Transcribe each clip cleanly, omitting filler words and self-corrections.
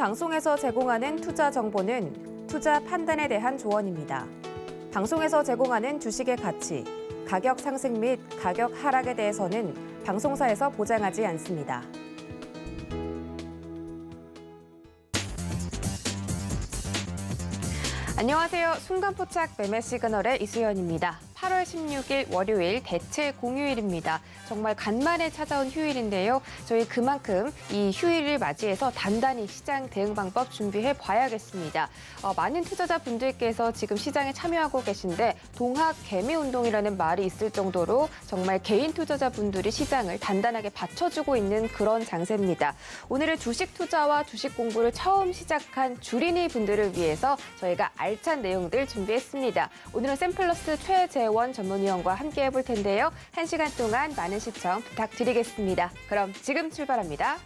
방송에서 제공하는 투자 정보는 투자 판단에 대한 조언입니다. 방송에서 제공하는 주식의 가치, 가격 상승 및 가격 하락에 대해서는 방송사에서 보장하지 않습니다. 안녕하세요. 순간포착 매매 시그널의 이수연입니다. 8월 16일 월요일 대체 공휴일입니다. 정말 간만에 찾아온 휴일인데요. 저희 그만큼 이 휴일을 맞이해서 단단히 시장 대응 방법 준비해 봐야겠습니다. 많은 투자자분들께서 지금 시장에 참여하고 계신데 동학 개미 운동이라는 말이 있을 정도로 정말 개인 투자자분들이 시장을 단단하게 받쳐주고 있는 그런 장세입니다. 오늘은 주식 투자와 주식 공부를 처음 시작한 주린이 분들을 위해서 저희가 알찬 내용들 준비했습니다. 오늘은 샘플러스 최재원 전문위원과 함께 해볼 텐데요. 1시간 동안 많은 시청 부탁드리겠습니다. 그럼 지금 출발합니다.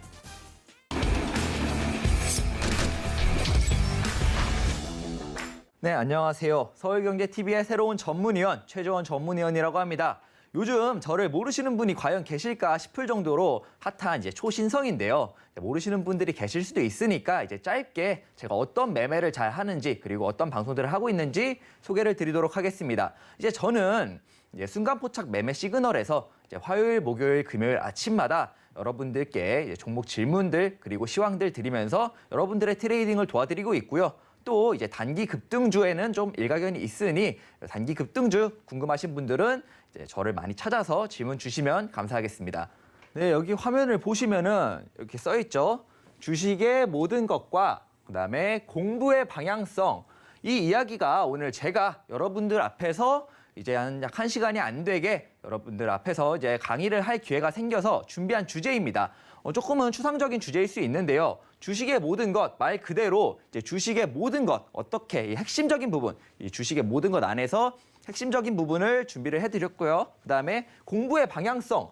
네, 안녕하세요. 서울경제TV의 새로운 전문위원 최재원 전문위원이라고 합니다. 요즘 저를 모르시는 분이 과연 계실까 싶을 정도로 핫한 이제 초신성인데요. 모르시는 분들이 계실 수도 있으니까 이제 짧게 제가 어떤 매매를 잘 하는지 그리고 어떤 방송들을 하고 있는지 소개를 드리도록 하겠습니다. 이제 저는 이제 순간포착 매매 시그널에서 이제 화요일, 목요일, 금요일 아침마다 여러분들께 이제 종목 질문들 그리고 시황들 드리면서 여러분들의 트레이딩을 도와드리고 있고요. 또 이제 단기 급등주에는 좀 일가견이 있으니 단기 급등주 궁금하신 분들은 이제 저를 많이 찾아서 질문 주시면 감사하겠습니다. 네, 여기 화면을 보시면은 이렇게 써 있죠. 주식의 모든 것과 그다음에 공부의 방향성. 이 이야기가 오늘 제가 여러분들 앞에서 이제 약 1시간이 안 되게 여러분들 앞에서 이제 강의를 할 기회가 생겨서 준비한 주제입니다. 조금은 추상적인 주제일 수 있는데요. 주식의 모든 것, 말 그대로 이제 주식의 모든 것, 어떻게 이 핵심적인 부분, 이 주식의 모든 것 안에서 핵심적인 부분을 준비를 해드렸고요. 그다음에 공부의 방향성,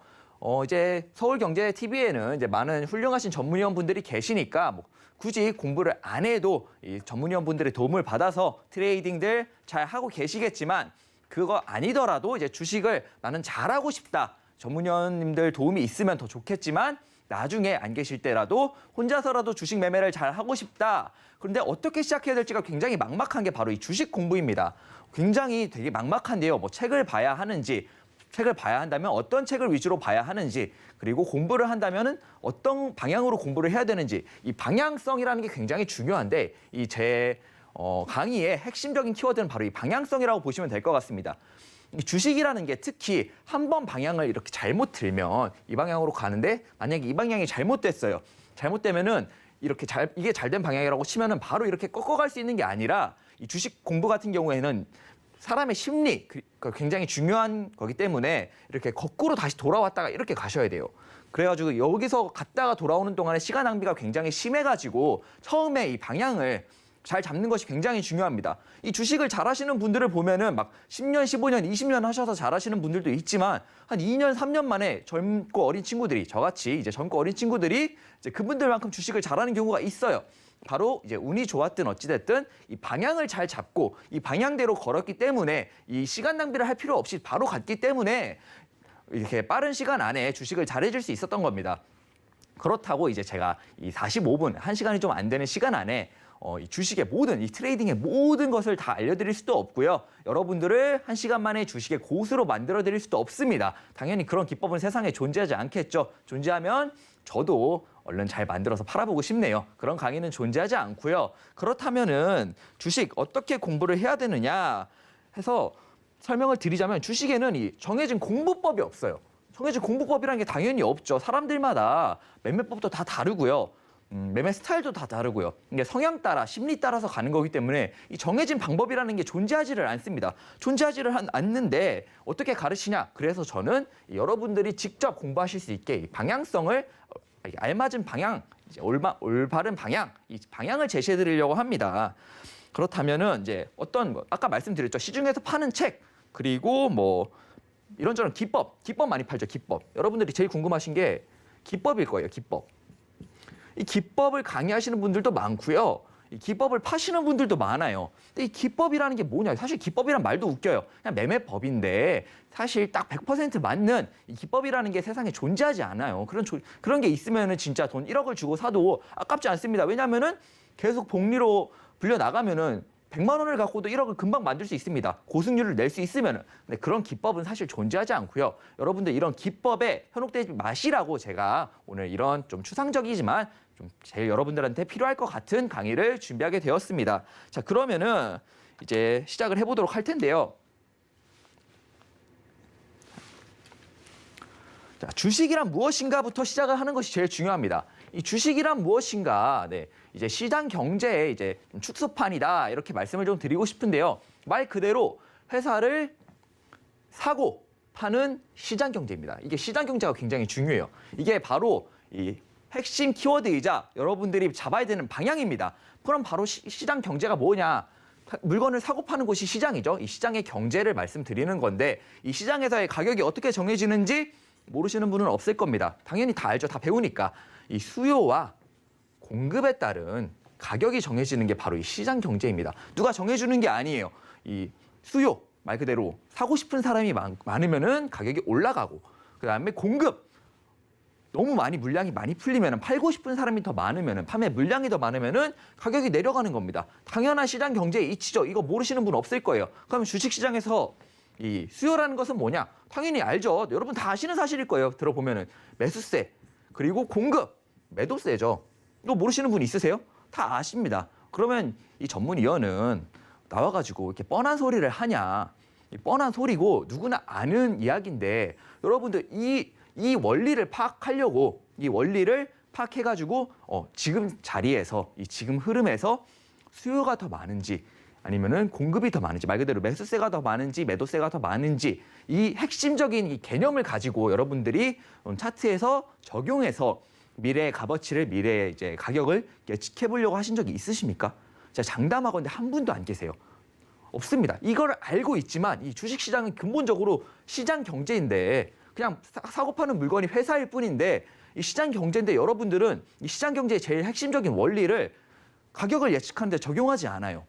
이제 서울경제TV에는 이제 많은 훌륭하신 전문위원분들이 계시니까 뭐 굳이 공부를 안 해도 이 전문위원분들의 도움을 받아서 트레이딩들 잘 하고 계시겠지만 그거 아니더라도 이제 주식을 나는 잘하고 싶다. 전문위원님들 도움이 있으면 더 좋겠지만 나중에 안 계실 때라도 혼자서라도 주식 매매를 잘 하고 싶다. 그런데 어떻게 시작해야 될지가 굉장히 막막한 게 바로 이 주식 공부입니다. 굉장히 되게 막막한데요. 뭐 책을 봐야 하는지, 책을 봐야 한다면 어떤 책을 위주로 봐야 하는지, 그리고 공부를 한다면 어떤 방향으로 공부를 해야 되는지, 이 방향성이라는 게 굉장히 중요한데 이 제 강의의 핵심적인 키워드는 바로 이 방향성이라고 보시면 될 것 같습니다. 주식이라는 게 특히 한 번 방향을 이렇게 잘못 들면 이 방향으로 가는데 만약에 이 방향이 잘못됐어요. 잘못되면은 이렇게 이게 잘된 방향이라고 치면은 바로 이렇게 꺾어갈 수 있는 게 아니라 이 주식 공부 같은 경우에는 사람의 심리 굉장히 중요한 거기 때문에 이렇게 거꾸로 다시 돌아왔다가 이렇게 가셔야 돼요. 그래가지고 여기서 갔다가 돌아오는 동안에 시간 낭비가 굉장히 심해가지고 처음에 이 방향을 잘 잡는 것이 굉장히 중요합니다. 이 주식을 잘하시는 분들을 보면은 막 10년, 15년, 20년 하셔서 잘하시는 분들도 있지만 한 2년, 3년 만에 젊고 어린 친구들이 저같이 이제 젊고 어린 친구들이 이제 그분들만큼 주식을 잘하는 경우가 있어요. 바로 이제 운이 좋았든 어찌됐든 이 방향을 잘 잡고 이 방향대로 걸었기 때문에 이 시간 낭비를 할 필요 없이 바로 갔기 때문에 이렇게 빠른 시간 안에 주식을 잘해줄 수 있었던 겁니다. 그렇다고 이제 제가 이 45분, 1시간이 좀 안 되는 시간 안에 이 주식의 모든, 이 트레이딩의 모든 것을 다 알려드릴 수도 없고요. 여러분들을 1시간 만에 주식의 고수로 만들어드릴 수도 없습니다. 당연히 그런 기법은 세상에 존재하지 않겠죠. 존재하면 저도 얼른 잘 만들어서 팔아보고 싶네요. 그런 강의는 존재하지 않고요. 그렇다면은 주식 어떻게 공부를 해야 되느냐 해서 설명을 드리자면 주식에는 이 정해진 공부법이 없어요. 정해진 공부법이라는 게 당연히 없죠. 사람들마다 매매법도 다 다르고요. 매매 스타일도 다 다르고요. 이게 성향 따라, 심리 따라서 가는 거기 때문에 이 정해진 방법이라는 게 존재하지를 않습니다. 존재하지를 않는데 어떻게 가르치냐? 그래서 저는 여러분들이 직접 공부하실 수 있게 이 방향성을 알맞은 방향, 이제 올바른 방향, 이 방향을 제시해 드리려고 합니다. 그렇다면은 이제 어떤 아까 말씀드렸죠. 시중에서 파는 책 그리고 뭐 이런저런 기법 많이 팔죠. 기법. 여러분들이 제일 궁금하신 게 기법일 거예요. 기법. 이 기법을 강의하시는 분들도 많고요. 이 기법을 파시는 분들도 많아요. 근데 이 기법이라는 게 뭐냐? 사실 기법이란 말도 웃겨요. 그냥 매매법인데 사실 딱 100% 맞는 이 기법이라는 게 세상에 존재하지 않아요. 그런 게 있으면은 진짜 돈 1억을 주고 사도 아깝지 않습니다. 왜냐하면은 계속 복리로 불려 나가면은 100만 원을 갖고도 1억을 금방 만들 수 있습니다. 고승률을 낼 수 있으면은. 근데 그런 기법은 사실 존재하지 않고요. 여러분들 이런 기법에 현혹되지 마시라고 제가 오늘 이런 좀 추상적이지만 좀 제일 여러분들한테 필요할 것 같은 강의를 준비하게 되었습니다. 자, 그러면은 이제 시작을 해보도록 할 텐데요. 자, 주식이란 무엇인가부터 시작을 하는 것이 제일 중요합니다. 이 주식이란 무엇인가? 네, 이제 시장 경제의 이제 좀 축소판이다 이렇게 말씀을 좀 드리고 싶은데요. 말 그대로 회사를 사고 파는 시장 경제입니다. 이게 시장 경제가 굉장히 중요해요. 이게 바로 이 핵심 키워드이자 여러분들이 잡아야 되는 방향입니다. 그럼 바로 시장 경제가 뭐냐? 물건을 사고 파는 곳이 시장이죠. 이 시장의 경제를 말씀드리는 건데 이 시장에서의 가격이 어떻게 정해지는지 모르시는 분은 없을 겁니다. 당연히 다 알죠. 다 배우니까. 이 수요와 공급에 따른 가격이 정해지는 게 바로 이 시장 경제입니다. 누가 정해주는 게 아니에요. 이 수요, 말 그대로 사고 싶은 사람이 많으면은 가격이 올라가고, 그다음에 공급, 너무 물량이 많이 풀리면은 팔고 싶은 사람이 더 많으면은 판매 물량이 더 많으면은 가격이 내려가는 겁니다. 당연한 시장 경제의 이치죠. 이거 모르시는 분 없을 거예요. 그러면 주식 시장에서 이 수요라는 것은 뭐냐? 당연히 알죠. 여러분 다 아시는 사실일 거예요. 들어보면은 매수세, 그리고 공급, 매도세죠. 이거 모르시는 분 있으세요? 다 아십니다. 그러면 이 전문위원은 나와가지고 이렇게 뻔한 소리를 하냐? 이 뻔한 소리고 누구나 아는 이야기인데 여러분들 이 원리를 파악하려고 이 원리를 파악해가지고 지금 자리에서 이 지금 흐름에서 수요가 더 많은지 아니면은 공급이 더 많은지 말 그대로 매수세가 더 많은지 매도세가 더 많은지 이 핵심적인 이 개념을 가지고 여러분들이 차트에서 적용해서 미래의 값어치를 미래의 이제 가격을 예측해 보려고 하신 적이 있으십니까? 제가 장담하건대 한 분도 안 계세요. 없습니다. 이걸 알고 있지만 이 주식 시장은 근본적으로 시장 경제인데 그냥 사고 파는 물건이 회사일 뿐인데 이 시장 경제인데 여러분들은 이 시장 경제의 제일 핵심적인 원리를 가격을 예측하는 데 적용하지 않아요.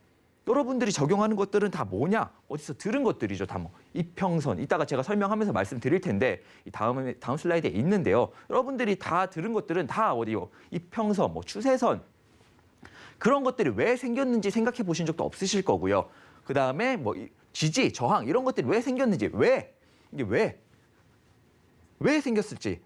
여러분들이 적용하는 것들은 다 뭐냐? 어디서 들은 것들이죠. 다 뭐 이평선. 이따가 제가 설명하면서 말씀드릴 텐데 이 다음 슬라이드에 있는데요. 여러분들이 다 들은 것들은 다 어디요? 이평선, 뭐 추세선. 그런 것들이 왜 생겼는지 생각해 보신 적도 없으실 거고요. 그다음에 뭐 지지, 저항 이런 것들이 왜 생겼는지, 이게 왜 생겼을지,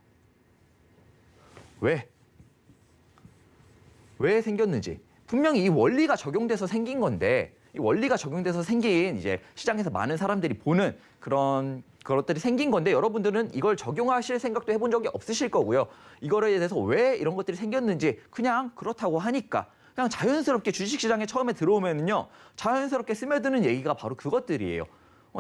왜 생겼는지 분명히 이 원리가 적용돼서 생긴 건데 이 원리가 적용돼서 생긴 이제 시장에서 많은 사람들이 보는 그런 것들이 생긴 건데 여러분들은 이걸 적용하실 생각도 해본 적이 없으실 거고요. 이거에 대해서 왜 이런 것들이 생겼는지 그냥 그렇다고 하니까 그냥 자연스럽게 주식시장에 처음에 들어오면요 자연스럽게 스며드는 얘기가 바로 그것들이에요.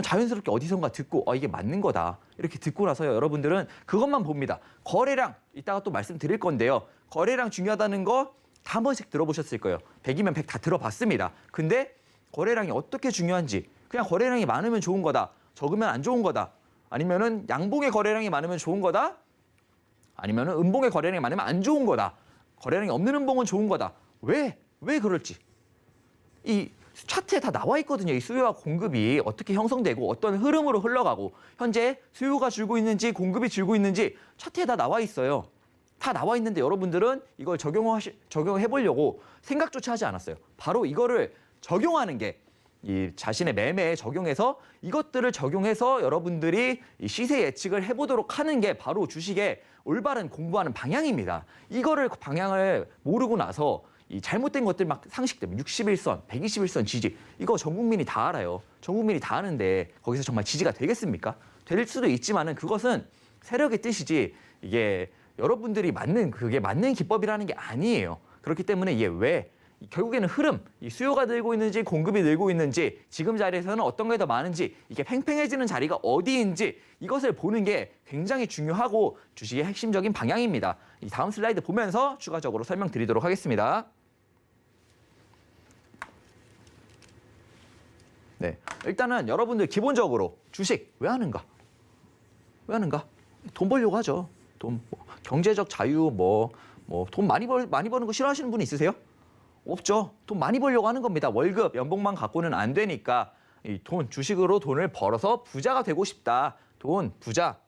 자연스럽게 어디선가 듣고 이게 맞는 거다 이렇게 듣고 나서요 여러분들은 그것만 봅니다. 거래량 이따가 또 말씀드릴 건데요. 거래량 중요하다는 거 다 한 번씩 들어보셨을 거예요. 100이면 100 다 들어봤습니다. 근데 거래량이 어떻게 중요한지 그냥 거래량이 많으면 좋은 거다. 적으면 안 좋은 거다. 아니면은 양봉의 거래량이 많으면 좋은 거다. 아니면은 음봉의 거래량이 많으면 안 좋은 거다. 거래량이 없는 음봉은 좋은 거다. 왜 그럴지. 이 차트에 다 나와 있거든요. 이 수요와 공급이 어떻게 형성되고 어떤 흐름으로 흘러가고 현재 수요가 줄고 있는지 공급이 줄고 있는지 차트에 다 나와 있어요. 다 나와 있는데 여러분들은 이걸 적용해 보려고 생각조차 하지 않았어요. 바로 이거를 적용하는 게 이 자신의 매매에 적용해서 이것들을 적용해서 여러분들이 이 시세 예측을 해보도록 하는 게 바로 주식의 올바른 공부하는 방향입니다. 이거를 방향을 모르고 나서 이 잘못된 것들 막 상식들 61선, 121선 지지 이거 전 국민이 다 알아요. 전 국민이 다 아는데 거기서 정말 지지가 되겠습니까? 될 수도 있지만은 그것은 세력의 뜻이지 이게 여러분들이 그게 맞는 기법이라는 게 아니에요. 그렇기 때문에 이게 결국에는 흐름, 이 수요가 늘고 있는지 공급이 늘고 있는지 지금 자리에서는 어떤 게 더 많은지 이게 팽팽해지는 자리가 어디인지 이것을 보는 게 굉장히 중요하고 주식의 핵심적인 방향입니다. 이 다음 슬라이드 보면서 추가적으로 설명드리도록 하겠습니다. 네, 일단은 여러분들 기본적으로 주식 왜 하는가? 돈 벌려고 하죠. 경제적 자유 돈 많이 버는 거 싫어하시는 분 있으세요? 없죠. 돈 많이 벌려고 하는 겁니다. 월급, 연봉만 갖고는 안 되니까 이 돈, 주식으로 돈을 벌어서 부자가 되고 싶다. 돈, 부자.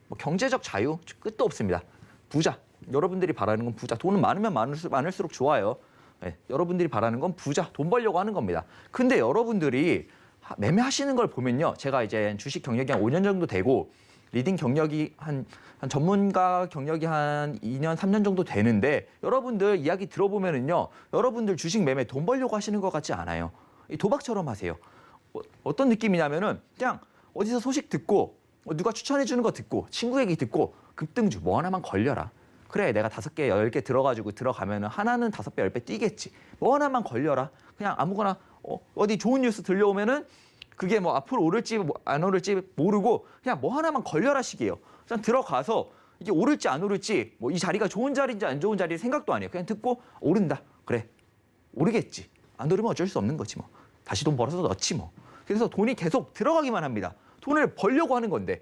뭐 경제적 자유 끝도 없습니다. 부자. 여러분들이 바라는 건 부자. 돈은 많으면 많을수록 좋아요. 네, 여러분들이 바라는 건 부자. 돈 벌려고 하는 겁니다. 근데 여러분들이 매매하시는 걸 보면요. 제가 이제 주식 경력이 한 5년 정도 되고 리딩 경력이 한 전문가 경력이 한 2년, 3년 정도 되는데 여러분들 이야기 들어보면은요. 여러분들 주식 매매 돈 벌려고 하시는 것 같지 않아요. 도박처럼 하세요. 어떤 느낌이냐면은 그냥 어디서 소식 듣고 누가 추천해 주는 거 듣고 친구 얘기 듣고 급등주 뭐 하나만 걸려라. 그래 내가 5개, 10개 들어가지고 들어가면은 하나는 5배, 10배 뛰겠지. 뭐 하나만 걸려라. 그냥 아무거나 어디 좋은 뉴스 들려오면은 그게 뭐 앞으로 오를지 안 오를지 모르고 그냥 뭐 하나만 걸려라 식이에요. 그냥 들어가서 이게 오를지 안 오를지 뭐 이 자리가 좋은 자리인지 안 좋은 자리 생각도 안 해요. 그냥 듣고 오른다. 그래 오르겠지. 안 오르면 어쩔 수 없는 거지 뭐. 다시 돈 벌어서 넣지 뭐. 그래서 돈이 계속 들어가기만 합니다. 돈을 벌려고 하는 건데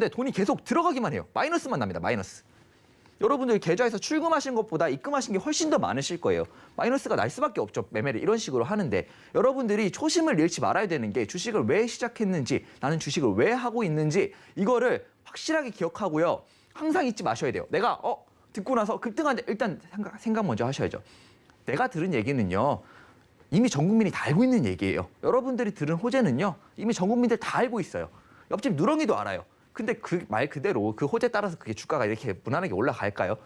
돈이 계속 들어가기만 해요. 마이너스만 납니다. 마이너스. 여러분들 계좌에서 출금하신 것보다 입금하신 게 훨씬 더 많으실 거예요. 마이너스가 날 수밖에 없죠. 매매를 이런 식으로 하는데 여러분들이 초심을 잃지 말아야 되는 게 주식을 왜 시작했는지 나는 주식을 왜 하고 있는지 이거를 확실하게 기억하고요. 항상 잊지 마셔야 돼요. 내가 듣고 나서 급등하는데 일단 생각 먼저 하셔야죠. 내가 들은 얘기는요. 이미 전 국민이 다 알고 있는 얘기예요. 여러분들이 들은 호재는요. 이미 전 국민들 다 알고 있어요. 옆집 누렁이도 알아요. 근데 그 말 그대로 그 호재 따라서 그게 주가가 이렇게 무난하게 올라갈까요?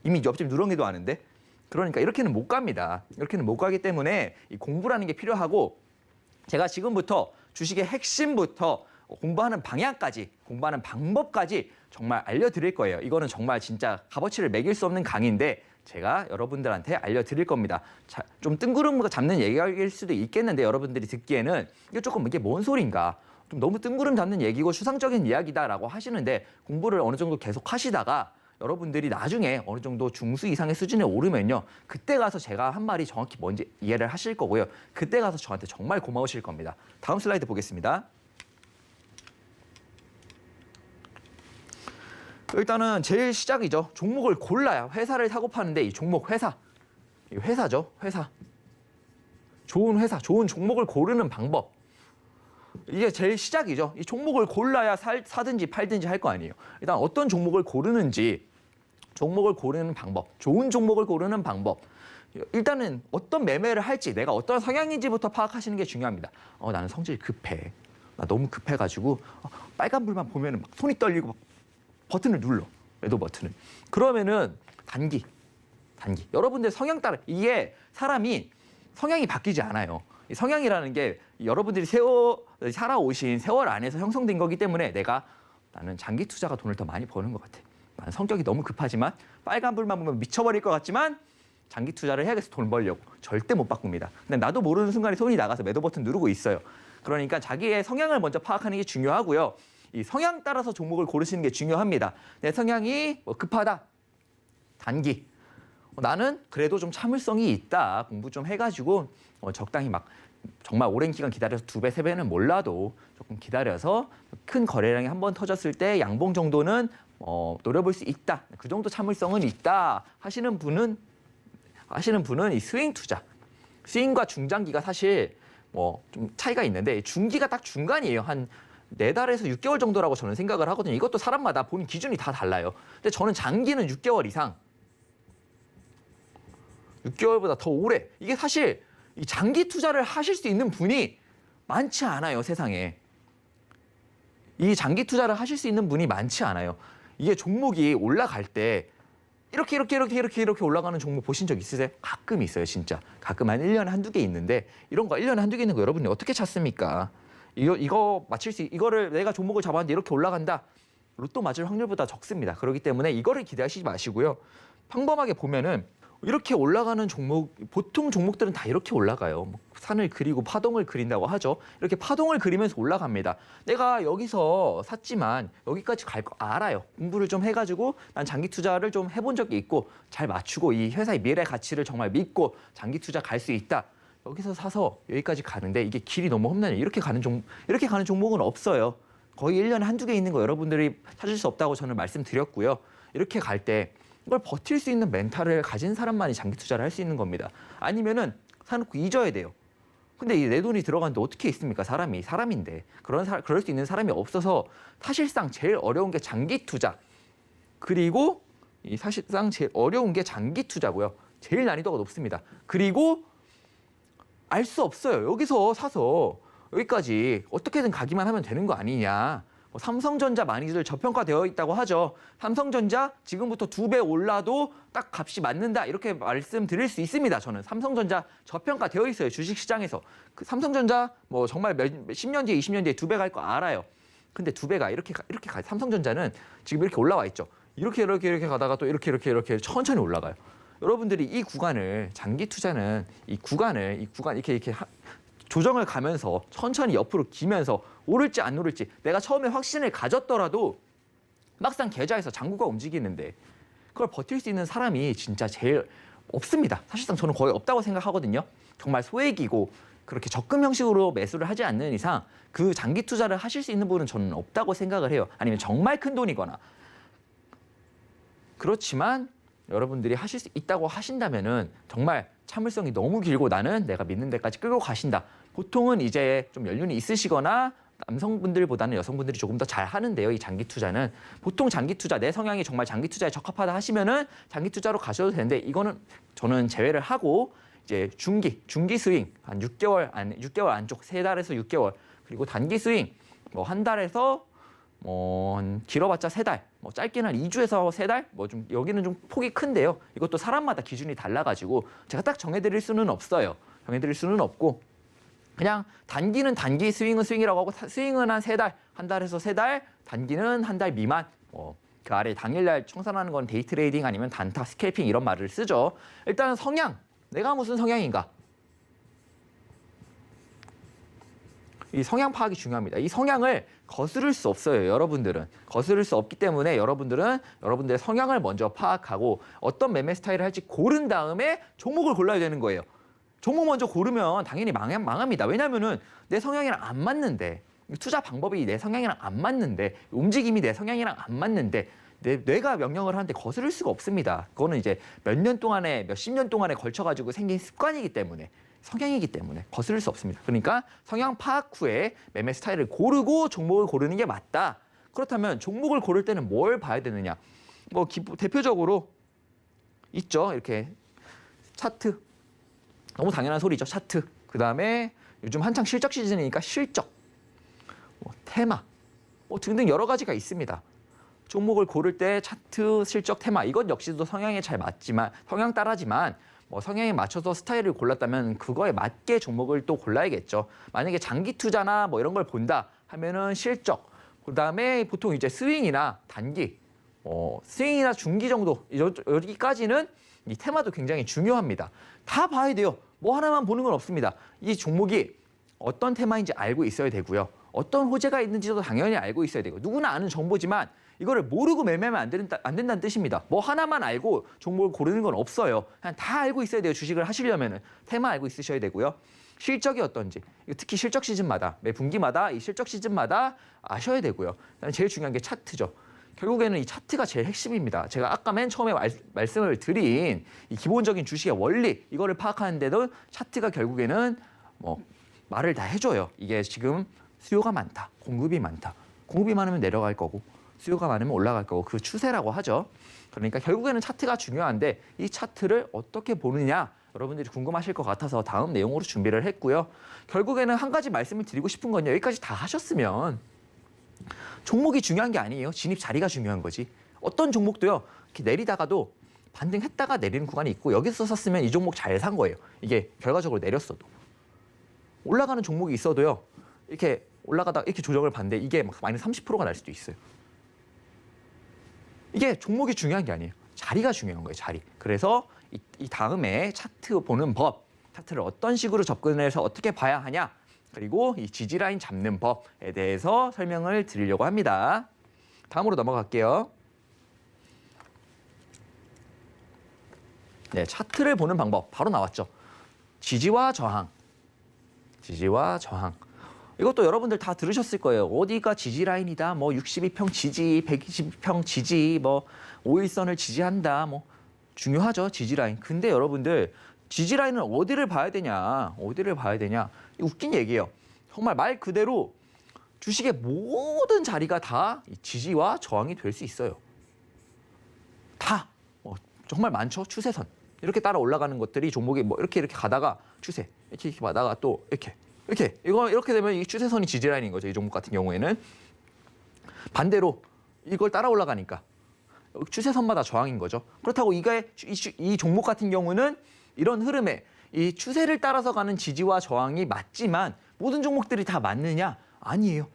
이미 옆집 누렁이도 아는데. 그러니까 이렇게는 못 갑니다. 이렇게는 못 가기 때문에 이 공부라는 게 필요하고 제가 지금부터 주식의 핵심부터 공부하는 방향까지, 공부하는 방법까지 정말 알려드릴 거예요. 이거는 정말 진짜 값어치를 매길 수 없는 강의인데 제가 여러분들한테 알려드릴 겁니다. 자, 좀 뜬구름 잡는 얘기일 수도 있겠는데 여러분들이 듣기에는 이게 조금 이게 뭔 소린가? 좀 너무 뜬구름 잡는 얘기고 추상적인 이야기다라고 하시는데 공부를 어느 정도 계속 하시다가 여러분들이 나중에 어느 정도 중수 이상의 수준에 오르면요. 그때 가서 제가 한 말이 정확히 뭔지 이해를 하실 거고요. 그때 가서 저한테 정말 고마우실 겁니다. 다음 슬라이드 보겠습니다. 일단은 제일 시작이죠. 종목을 골라야 회사를 사고 파는데 이 종목 회사죠. 회사. 좋은 회사, 좋은 종목을 고르는 방법. 이게 제일 시작이죠. 이 종목을 골라야 사든지 팔든지 할 거 아니에요. 일단 어떤 종목을 고르는지, 종목을 고르는 방법, 좋은 종목을 고르는 방법. 일단은 어떤 매매를 할지, 내가 어떤 성향인지부터 파악하시는 게 중요합니다. 나는 성질이 급해. 나 너무 급해가지고 빨간 불만 보면 막 손이 떨리고 막 버튼을 눌러. 매도 버튼을. 그러면은 단기. 여러분들 성향 따라 이게 사람이 성향이 바뀌지 않아요. 이 성향이라는 게 여러분들이 살아오신 세월 안에서 형성된 거기 때문에 나는 장기 투자가 돈을 더 많이 버는 것 같아. 나는 성격이 너무 급하지만 빨간 불만 보면 미쳐버릴 것 같지만 장기 투자를 해야겠어 돈 벌려고. 절대 못 바꿉니다. 근데 나도 모르는 순간에 손이 나가서 매도 버튼 누르고 있어요. 그러니까 자기의 성향을 먼저 파악하는 게 중요하고요. 이 성향 따라서 종목을 고르시는 게 중요합니다. 내 성향이 급하다. 단기. 나는 그래도 좀 참을성이 있다. 공부 좀 해가지고 적당히 막 정말 오랜 기간 기다려서 2배, 3배는 몰라도 조금 기다려서 큰 거래량이 한번 터졌을 때 양봉 정도는 노려볼 수 있다. 그 정도 참을성은 있다. 하시는 분은 이 스윙 투자. 스윙과 중장기가 사실 좀 차이가 있는데 중기가 딱 중간이에요. 한 4달에서 6개월 정도라고 저는 생각을 하거든요. 이것도 사람마다 본 기준이 다 달라요. 근데 저는 장기는 6개월 이상, 6개월보다 더 오래. 이게 사실 이 장기 투자를 하실 수 있는 분이 많지 않아요, 세상에. 이 장기 투자를 하실 수 있는 분이 많지 않아요. 이게 종목이 올라갈 때 이렇게 올라가는 종목 보신 적 있으세요? 가끔 있어요, 진짜. 가끔 한 1년에 한두 개 있는데 이런 거 1년에 한두 개 있는 거 여러분이 어떻게 찾습니까? 이거 이거를 내가 종목을 잡았는데 이렇게 올라간다. 로또 맞을 확률보다 적습니다. 그렇기 때문에 이거를 기대하시지 마시고요. 평범하게 보면은 이렇게 올라가는 종목, 보통 종목들은 다 이렇게 올라가요. 산을 그리고 파동을 그린다고 하죠. 이렇게 파동을 그리면서 올라갑니다. 내가 여기서 샀지만 여기까지 갈 거 알아요. 공부를 좀 해가지고 난 장기 투자를 좀 해본 적이 있고 잘 맞추고 이 회사의 미래 가치를 정말 믿고 장기 투자 갈 수 있다. 여기서 사서 여기까지 가는데 이게 길이 너무 험난해요. 이렇게 가는 종목은 없어요. 거의 1년에 한두 개 있는 거 여러분들이 찾을 수 없다고 저는 말씀드렸고요. 이렇게 갈 때 이걸 버틸 수 있는 멘탈을 가진 사람만이 장기 투자를 할 수 있는 겁니다. 아니면은 사놓고 잊어야 돼요. 근데 이 내 돈이 들어가는데 어떻게 있습니까? 사람인데. 그럴 수 있는 사람이 없어서 사실상 제일 어려운 게 장기 투자. 그리고 이 사실상 제일 어려운 게 장기 투자고요. 제일 난이도가 높습니다. 그리고 알 수 없어요. 여기서 사서 여기까지 어떻게든 가기만 하면 되는 거 아니냐. 삼성전자 많이들 저평가되어 있다고 하죠. 삼성전자 지금부터 2배 올라도 딱 값이 맞는다 이렇게 말씀드릴 수 있습니다. 저는 삼성전자 저평가되어 있어요. 주식시장에서. 그 삼성전자 뭐 정말 10년 뒤에 20년 뒤에 2배 갈 거 알아요. 근데 2배가 이렇게 삼성전자는 지금 이렇게 올라와 있죠. 이렇게 가다가 또 이렇게 천천히 올라가요. 여러분들이 이 구간을 장기 투자는 이 구간 이렇게 조정을 가면서 천천히 옆으로 기면서 오를지 안 오를지 내가 처음에 확신을 가졌더라도 막상 계좌에서 잔고가 움직이는데 그걸 버틸 수 있는 사람이 진짜 제일 없습니다. 사실상 저는 거의 없다고 생각하거든요. 정말 소액이고 그렇게 적금 형식으로 매수를 하지 않는 이상 그 장기 투자를 하실 수 있는 분은 저는 없다고 생각을 해요. 아니면 정말 큰 돈이거나. 그렇지만 여러분들이 하실 수 있다고 하신다면은 정말 참을성이 너무 길고 나는 내가 믿는 데까지 끌고 가신다. 보통은 이제 좀 연륜이 있으시거나 남성분들보다는 여성분들이 조금 더 잘 하는데요. 이 장기 투자는 보통 장기 투자 내 성향이 정말 장기 투자에 적합하다 하시면은 장기 투자로 가셔도 되는데 이거는 저는 제외를 하고 이제 중기 스윙 한 6개월 안쪽 3달에서 6개월 그리고 단기 스윙 뭐 한 달에서 길어봤자 3달, 뭐 짧게는 한 2주에서 3달, 뭐 좀 여기는 좀 폭이 큰데요. 이것도 사람마다 기준이 달라가지고 제가 딱 정해드릴 수는 없어요. 정해드릴 수는 없고 그냥 단기는 단기, 스윙은 스윙이라고 하고 스윙은 한 3달, 한 달에서 3달, 단기는 한 달 미만. 그 아래 당일날 청산하는 건 데이 트레이딩 아니면 단타, 스캘핑 이런 말을 쓰죠. 일단 성향, 내가 무슨 성향인가? 이 성향 파악이 중요합니다. 이 성향을 거스를 수 없어요. 여러분들은 거스를 수 없기 때문에 여러분들은 여러분들의 성향을 먼저 파악하고 어떤 매매 스타일을 할지 고른 다음에 종목을 골라야 되는 거예요. 종목 먼저 고르면 당연히 망합니다. 왜냐하면은 내 성향이랑 안 맞는데 투자 방법이 내 성향이랑 안 맞는데 움직임이 내 성향이랑 안 맞는데 뇌가 명령을 하는데 거스를 수가 없습니다. 그거는 이제 몇십 년 동안에 걸쳐가지고 생긴 습관이기 때문에 성향이기 때문에 거스를 수 없습니다. 그러니까 성향 파악 후에 매매 스타일을 고르고 종목을 고르는 게 맞다. 그렇다면 종목을 고를 때는 뭘 봐야 되느냐? 대표적으로 있죠. 이렇게 차트. 너무 당연한 소리죠. 차트. 그다음에 요즘 한창 실적 시즌이니까 실적. 테마. 등등 여러 가지가 있습니다. 종목을 고를 때 차트, 실적, 테마. 이건 역시도 성향에 잘 맞지만 성향 따라지만 성향에 맞춰서 스타일을 골랐다면 그거에 맞게 종목을 또 골라야겠죠. 만약에 장기 투자나 이런 걸 본다 하면은 실적, 그다음에 보통 이제 스윙이나 단기, 스윙이나 중기 정도 여기까지는 이 테마도 굉장히 중요합니다. 다 봐야 돼요. 하나만 보는 건 없습니다. 이 종목이 어떤 테마인지 알고 있어야 되고요. 어떤 호재가 있는지도 당연히 알고 있어야 되고 누구나 아는 정보지만 이거를 모르고 매매하면 안 된다는 뜻입니다. 하나만 알고 종목을 고르는 건 없어요. 그냥 다 알고 있어야 돼요. 주식을 하시려면은 테마 알고 있으셔야 되고요. 실적이 어떤지 특히 실적 시즌마다 매 분기마다 이 실적 시즌마다 아셔야 되고요. 제일 중요한 게 차트죠. 결국에는 이 차트가 제일 핵심입니다. 제가 아까 맨 처음에 말씀을 드린 이 기본적인 주식의 원리 이거를 파악하는데도 차트가 결국에는 말을 다 해줘요. 이게 지금 수요가 많다, 공급이 많다. 공급이 많으면 내려갈 거고 수요가 많으면 올라갈 거고 그 추세라고 하죠. 그러니까 결국에는 차트가 중요한데 이 차트를 어떻게 보느냐 여러분들이 궁금하실 것 같아서 다음 내용으로 준비를 했고요. 결국에는 한 가지 말씀을 드리고 싶은 건요. 여기까지 다 하셨으면 종목이 중요한 게 아니에요. 진입 자리가 중요한 거지. 어떤 종목도요. 이렇게 내리다가도 반등했다가 내리는 구간이 있고 여기서 샀으면 이 종목 잘 산 거예요. 이게 결과적으로 내렸어도. 올라가는 종목이 있어도요. 이렇게 올라가다가 이렇게 조정을 받는데 이게 막 마이너스 30%가 날 수도 있어요. 이게 종목이 중요한 게 아니에요. 자리가 중요한 거예요. 자리. 그래서 이 다음에 차트 보는 법, 차트를 어떤 식으로 접근해서 어떻게 봐야 하냐, 그리고 이 지지라인 잡는 법에 대해서 설명을 드리려고 합니다. 다음으로 넘어갈게요. 네, 차트를 보는 방법 바로 나왔죠. 지지와 저항. 지지와 저항. 이것도 여러분들 다 들으셨을 거예요. 어디가 지지 라인이다. 뭐 62평 지지, 120평 지지, 뭐 5일선을 지지한다. 뭐 중요하죠. 지지 라인. 근데 여러분들 지지 라인은 어디를 봐야 되냐? 어디를 봐야 되냐? 웃긴 얘기예요. 정말 말 그대로 주식의 모든 자리가 다 지지와 저항이 될 수 있어요. 다. 정말 많죠. 추세선. 이렇게 따라 올라가는 것들이 종목이 뭐 이렇게 가다가 추세. 이렇게 가다가 또 이렇게. 이렇게 되면 이 추세선이 지지라인인 거죠. 이 종목 같은 경우에는. 반대로 이걸 따라 올라가니까 추세선마다 저항인 거죠. 그렇다고 이 종목 같은 경우는 이런 흐름에 이 추세를 따라서 가는 지지와 저항이 맞지만 모든 종목들이 다 맞느냐? 아니에요.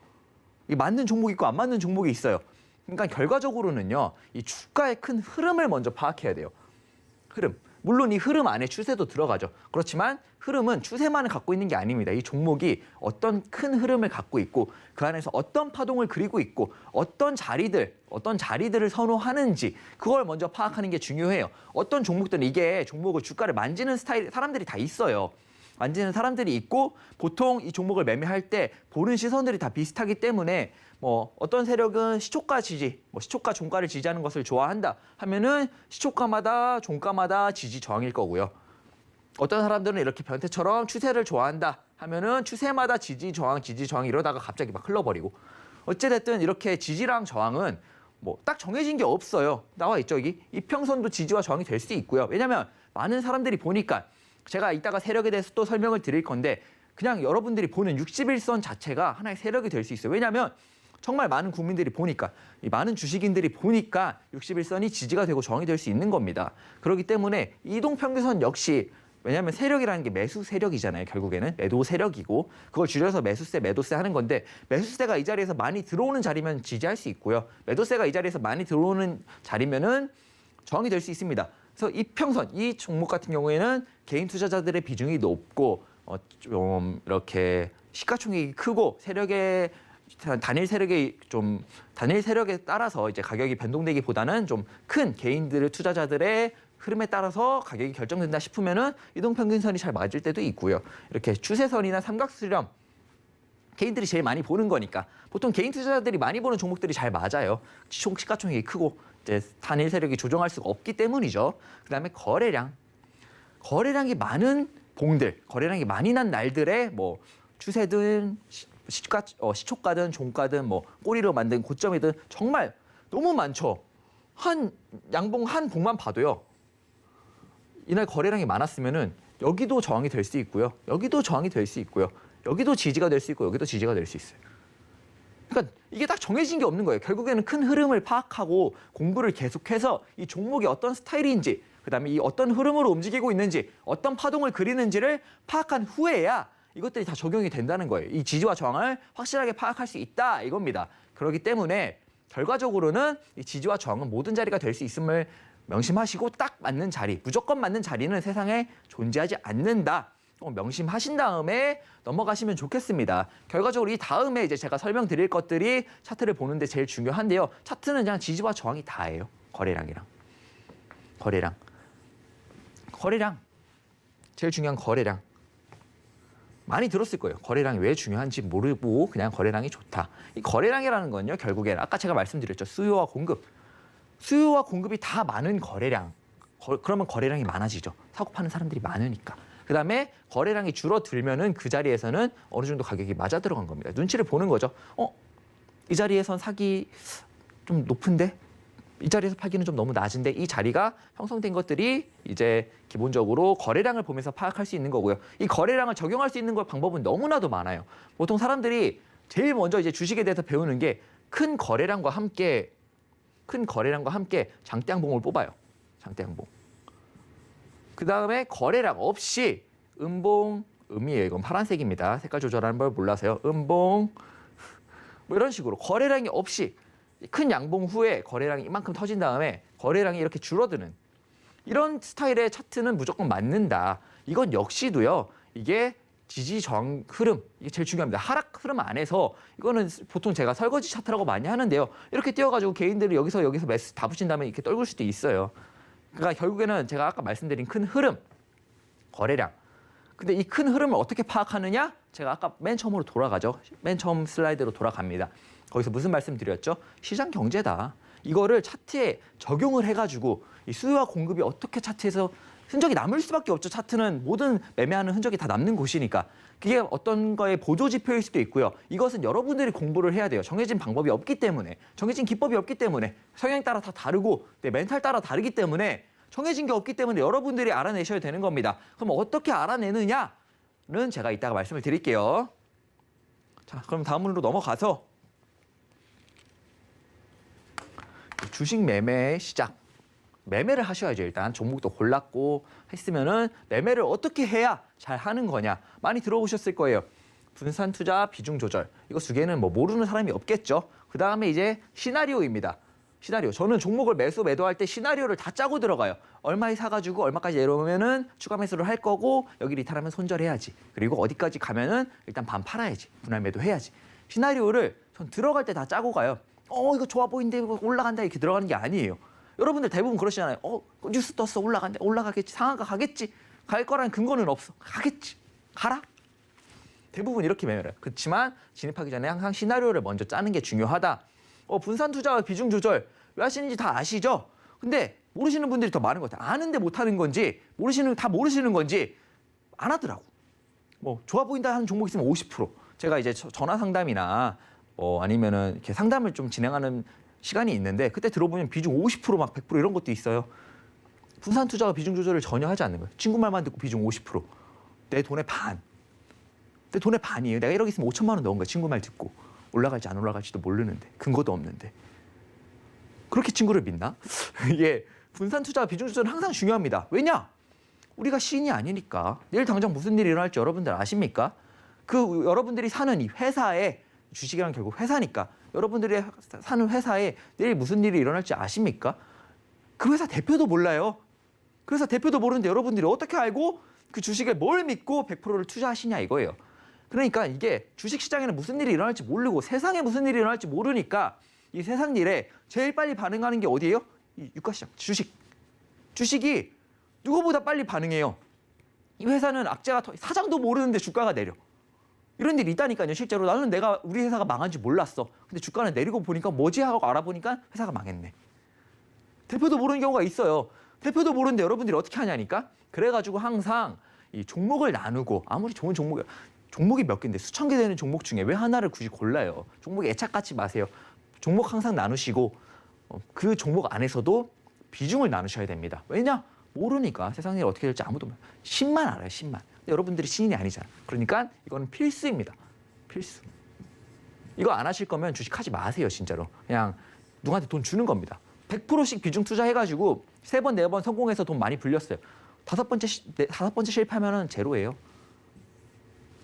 이 맞는 종목이 있고 안 맞는 종목이 있어요. 그러니까 결과적으로는요. 이 주가의 큰 흐름을 먼저 파악해야 돼요. 흐름. 물론 이 흐름 안에 추세도 들어가죠. 그렇지만 흐름은 추세만을 갖고 있는 게 아닙니다. 이 종목이 어떤 큰 흐름을 갖고 있고 그 안에서 어떤 파동을 그리고 있고 어떤 자리들을 선호하는지 그걸 먼저 파악하는 게 중요해요. 어떤 종목들은 이게 종목을 주가를 만지는 스타일 사람들이 다 있어요. 만지는 사람들이 있고 보통 이 종목을 매매할 때 보는 시선들이 다 비슷하기 때문에 뭐 어떤 세력은 시초가 지지, 뭐 시초가 종가를 지지하는 것을 좋아한다 하면은 시초가마다 종가마다 지지 저항일 거고요. 어떤 사람들은 이렇게 변태처럼 추세를 좋아한다 하면은 추세마다 지지 저항 이러다가 갑자기 막 흘러버리고 어찌됐든 이렇게 지지랑 저항은 뭐 딱 정해진 게 없어요. 나와 있죠. 여기 이평선도 지지와 저항이 될 수 있고요. 왜냐하면 많은 사람들이 보니까 제가 이따가 세력에 대해서 또 설명을 드릴 건데 그냥 여러분들이 보는 61선 자체가 하나의 세력이 될 수 있어요. 왜냐하면 정말 많은 국민들이 보니까 이 많은 주식인들이 보니까 61선이 지지가 되고 저항이 될 수 있는 겁니다. 그렇기 때문에 이동평균선 역시 왜냐하면 세력이라는 게 매수 세력이잖아요. 결국에는 매도 세력이고 그걸 줄여서 매수세, 매도세 하는 건데 매수세가 이 자리에서 많이 들어오는 자리면 지지할 수 있고요. 매도세가 이 자리에서 많이 들어오는 자리면은 저항이 될 수 있습니다. 그래서 이평선, 이 종목 같은 경우에는 개인 투자자들의 비중이 높고 좀 이렇게 시가총액이 크고 단일 세력에 따라서 이제 가격이 변동되기보다는 좀 큰 개인들 투자자들의 흐름에 따라서 가격이 결정된다 싶으면은 이동평균선이 잘 맞을 때도 있고요. 이렇게 추세선이나 삼각수렴 개인들이 제일 많이 보는 거니까 보통 개인 투자자들이 많이 보는 종목들이 잘 맞아요. 시가총액이 크고 이제 단일 세력이 조정할 수가 없기 때문이죠. 그다음에 거래량이 많은 봉들, 거래량이 많이 난 날들의 뭐 추세든 시초가든 종가든 뭐 꼬리로 만든 고점이든 정말 너무 많죠. 한 양봉 한 봉만 봐도요. 이날 거래량이 많았으면은 여기도 저항이 될 수 있고요. 여기도 저항이 될 수 있고요. 여기도 지지가 될 수 있고 여기도 지지가 될 수 있어요. 그러니까 이게 딱 정해진 게 없는 거예요. 결국에는 큰 흐름을 파악하고 공부를 계속해서 이 종목이 어떤 스타일인지 그다음에 이 어떤 흐름으로 움직이고 있는지 어떤 파동을 그리는지를 파악한 후에야 이것들이 다 적용이 된다는 거예요. 이 지지와 저항을 확실하게 파악할 수 있다 이겁니다. 그렇기 때문에 결과적으로는 이 지지와 저항은 모든 자리가 될 수 있음을 명심하시고 딱 맞는 자리, 무조건 맞는 자리는 세상에 존재하지 않는다. 명심하신 다음에 넘어가시면 좋겠습니다. 결과적으로 이 다음에 이제 제가 설명드릴 것들이 차트를 보는데 제일 중요한데요. 차트는 그냥 지지와 저항이 다예요. 거래량이랑. 제일 중요한 거래량. 많이 들었을 거예요. 거래량이 왜 중요한지 모르고 그냥 거래량이 좋다. 이 거래량이라는 건요. 결국엔 아까 제가 말씀드렸죠. 수요와 공급이 다 많은 거래량. 그러면 거래량이 많아지죠. 사고 파는 사람들이 많으니까. 그다음에 거래량이 줄어들면은 그 자리에서는 어느 정도 가격이 맞아 들어간 겁니다. 눈치를 보는 거죠. 이 자리에선 사기 좀 높은데 이 자리에서 팔기는 좀 너무 낮은데 이 자리가 형성된 것들이 이제 기본적으로 거래량을 보면서 파악할 수 있는 거고요. 이 거래량을 적용할 수 있는 방법은 너무나도 많아요. 보통 사람들이 제일 먼저 이제 주식에 대해서 배우는 게 큰 거래량과 함께 장대양봉을 뽑아요. 장대양봉. 그다음에 거래량 없이 음이에요. 이건 파란색입니다. 색깔 조절하는 걸 몰라서요. 뭐 이런 식으로 거래량이 없이 큰 양봉 후에 거래량이 이만큼 터진 다음에 거래량이 이렇게 줄어드는 이런 스타일의 차트는 무조건 맞는다. 이건 역시도요. 이게 지지 저항 흐름 이게 제일 중요합니다. 하락 흐름 안에서 이거는 보통 제가 설거지 차트라고 많이 하는데요. 이렇게 띄워가지고 개인들이 여기서 매수 다 붙인 다음에 이렇게 떨굴 수도 있어요. 그러니까 결국에는 제가 아까 말씀드린 큰 흐름, 거래량 근데 이 큰 흐름을 어떻게 파악하느냐? 제가 아까 맨 처음으로 돌아가죠. 맨 처음 슬라이드로 돌아갑니다. 거기서 무슨 말씀 드렸죠? 시장 경제다. 이거를 차트에 적용을 해가지고 이 수요와 공급이 어떻게 차트에서 흔적이 남을 수밖에 없죠. 차트는 모든 매매하는 흔적이 다 남는 곳이니까. 그게 어떤 거의 보조 지표일 수도 있고요. 이것은 여러분들이 공부를 해야 돼요. 정해진 방법이 없기 때문에, 정해진 기법이 없기 때문에, 성향 따라 다 다르고 내 멘탈 따라 다르기 때문에 정해진 게 없기 때문에 여러분들이 알아내셔야 되는 겁니다. 그럼 어떻게 알아내느냐는 제가 이따가 말씀을 드릴게요. 자, 그럼 다음으로 넘어가서 주식 매매 시작. 매매를 하셔야죠. 일단 종목도 골랐고 했으면은 매매를 어떻게 해야 잘 하는 거냐. 많이 들어보셨을 거예요. 분산 투자, 비중 조절. 이거 두 개는 뭐 모르는 사람이 없겠죠. 그 다음에 이제 시나리오입니다. 시나리오. 저는 종목을 매도할 때 시나리오를 다 짜고 들어가요. 얼마에 사가지고 얼마까지 내려오면은 추가 매수를 할 거고 여기 리탈하면 손절해야지. 그리고 어디까지 가면은 일단 반 팔아야지. 분할 매도해야지. 시나리오를 전 들어갈 때 다 짜고 가요. 이거 좋아 보이는데 이거 올라간다 이렇게 들어가는 게 아니에요. 여러분들 대부분 그러시잖아요. 뉴스 떴어. 올라간다. 올라가겠지. 상한가 가겠지. 갈 거라는 근거는 없어. 가겠지. 가라. 대부분 이렇게 매매를 해요. 그렇지만 진입하기 전에 항상 시나리오를 먼저 짜는 게 중요하다. 분산 투자와 비중 조절 왜 하시는지 다 아시죠? 근데 모르시는 분들이 더 많은 것 같아요. 아는데 못하는 건지 모르시는 건지 안 하더라고. 뭐 좋아 보인다 하는 종목 있으면 50%. 제가 이제 전화 상담이나 아니면은 이렇게 상담을 좀 진행하는 시간이 있는데 그때 들어보면 비중 50% 막 100% 이런 것도 있어요. 분산 투자와 비중 조절을 전혀 하지 않는 거예요. 친구 말만 듣고 비중 50%. 내 돈의 반. 내 돈의 반이에요. 내가 1억 있으면 5천만 원 넣은 거야. 친구 말 듣고. 올라갈지 안 올라갈지도 모르는데. 근거도 없는데. 그렇게 친구를 믿나? 이게 분산 투자와 비중 조절은 항상 중요합니다. 왜냐? 우리가 시인이 아니니까. 내일 당장 무슨 일이 일어날지 여러분들 아십니까? 그 여러분들이 사는 이 회사에 주식이란 결국 회사니까 여러분들이 사는 회사에 내일 무슨 일이 일어날지 아십니까? 그 회사 대표도 몰라요. 그 회사 대표도 모르는데 여러분들이 어떻게 알고 그 주식에 뭘 믿고 100%를 투자하시냐 이거예요. 그러니까 이게 주식시장에는 무슨 일이 일어날지 모르고 세상에 무슨 일이 일어날지 모르니까 이 세상 일에 제일 빨리 반응하는 게 어디예요? 이 유가시장, 주식. 주식이 누구보다 빨리 반응해요. 이 회사는 악재가 사장도 모르는데 주가가 내려. 이런 일이 있다니까요. 실제로 나는 우리 회사가 망한지 몰랐어. 근데 주가는 내리고 보니까 뭐지 하고 알아보니까 회사가 망했네. 대표도 모르는 경우가 있어요. 대표도 모르는데 여러분들이 어떻게 하냐니까. 그래가지고 항상 이 종목을 나누고 아무리 좋은 종목이 몇 개인데 수천 개 되는 종목 중에 왜 하나를 굳이 골라요. 종목에 애착 갖지 마세요. 종목 항상 나누시고 그 종목 안에서도 비중을 나누셔야 됩니다. 왜냐? 모르니까 세상 일 어떻게 될지 아무도 몰라요. 10만 알아요. 10만. 여러분들이 신인이 아니잖아. 그러니까 이거는 필수입니다. 필수. 이거 안 하실 거면 주식하지 마세요. 진짜로. 그냥 누구한테 돈 주는 겁니다. 100%씩 비중 투자해가지고 3번, 4번 성공해서 돈 많이 불렸어요. 5번째 실패하면 제로예요.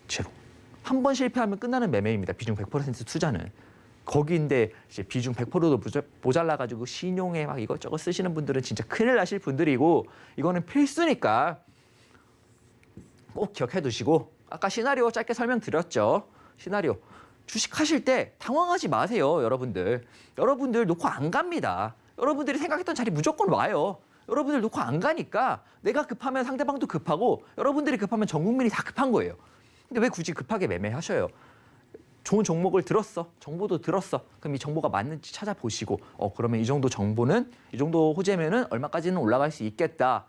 제로. 한 번 실패하면 끝나는 매매입니다. 비중 100% 투자는. 거기인데 이제 비중 100%도 모자라가지고 신용에 막 이것저것 쓰시는 분들은 진짜 큰일 나실 분들이고 이거는 필수니까 꼭 기억해 두시고 아까 시나리오 짧게 설명드렸죠. 시나리오. 주식하실 때 당황하지 마세요. 여러분들 놓고 안 갑니다. 여러분들이 생각했던 자리 무조건 와요. 여러분들 놓고 안 가니까 내가 급하면 상대방도 급하고 여러분들이 급하면 전 국민이 다 급한 거예요. 근데 왜 굳이 급하게 매매하셔요? 좋은 종목을 들었어. 정보도 들었어. 그럼 이 정보가 맞는지 찾아보시고 그러면 이 정도 정보는 이 정도 호재면은 얼마까지는 올라갈 수 있겠다.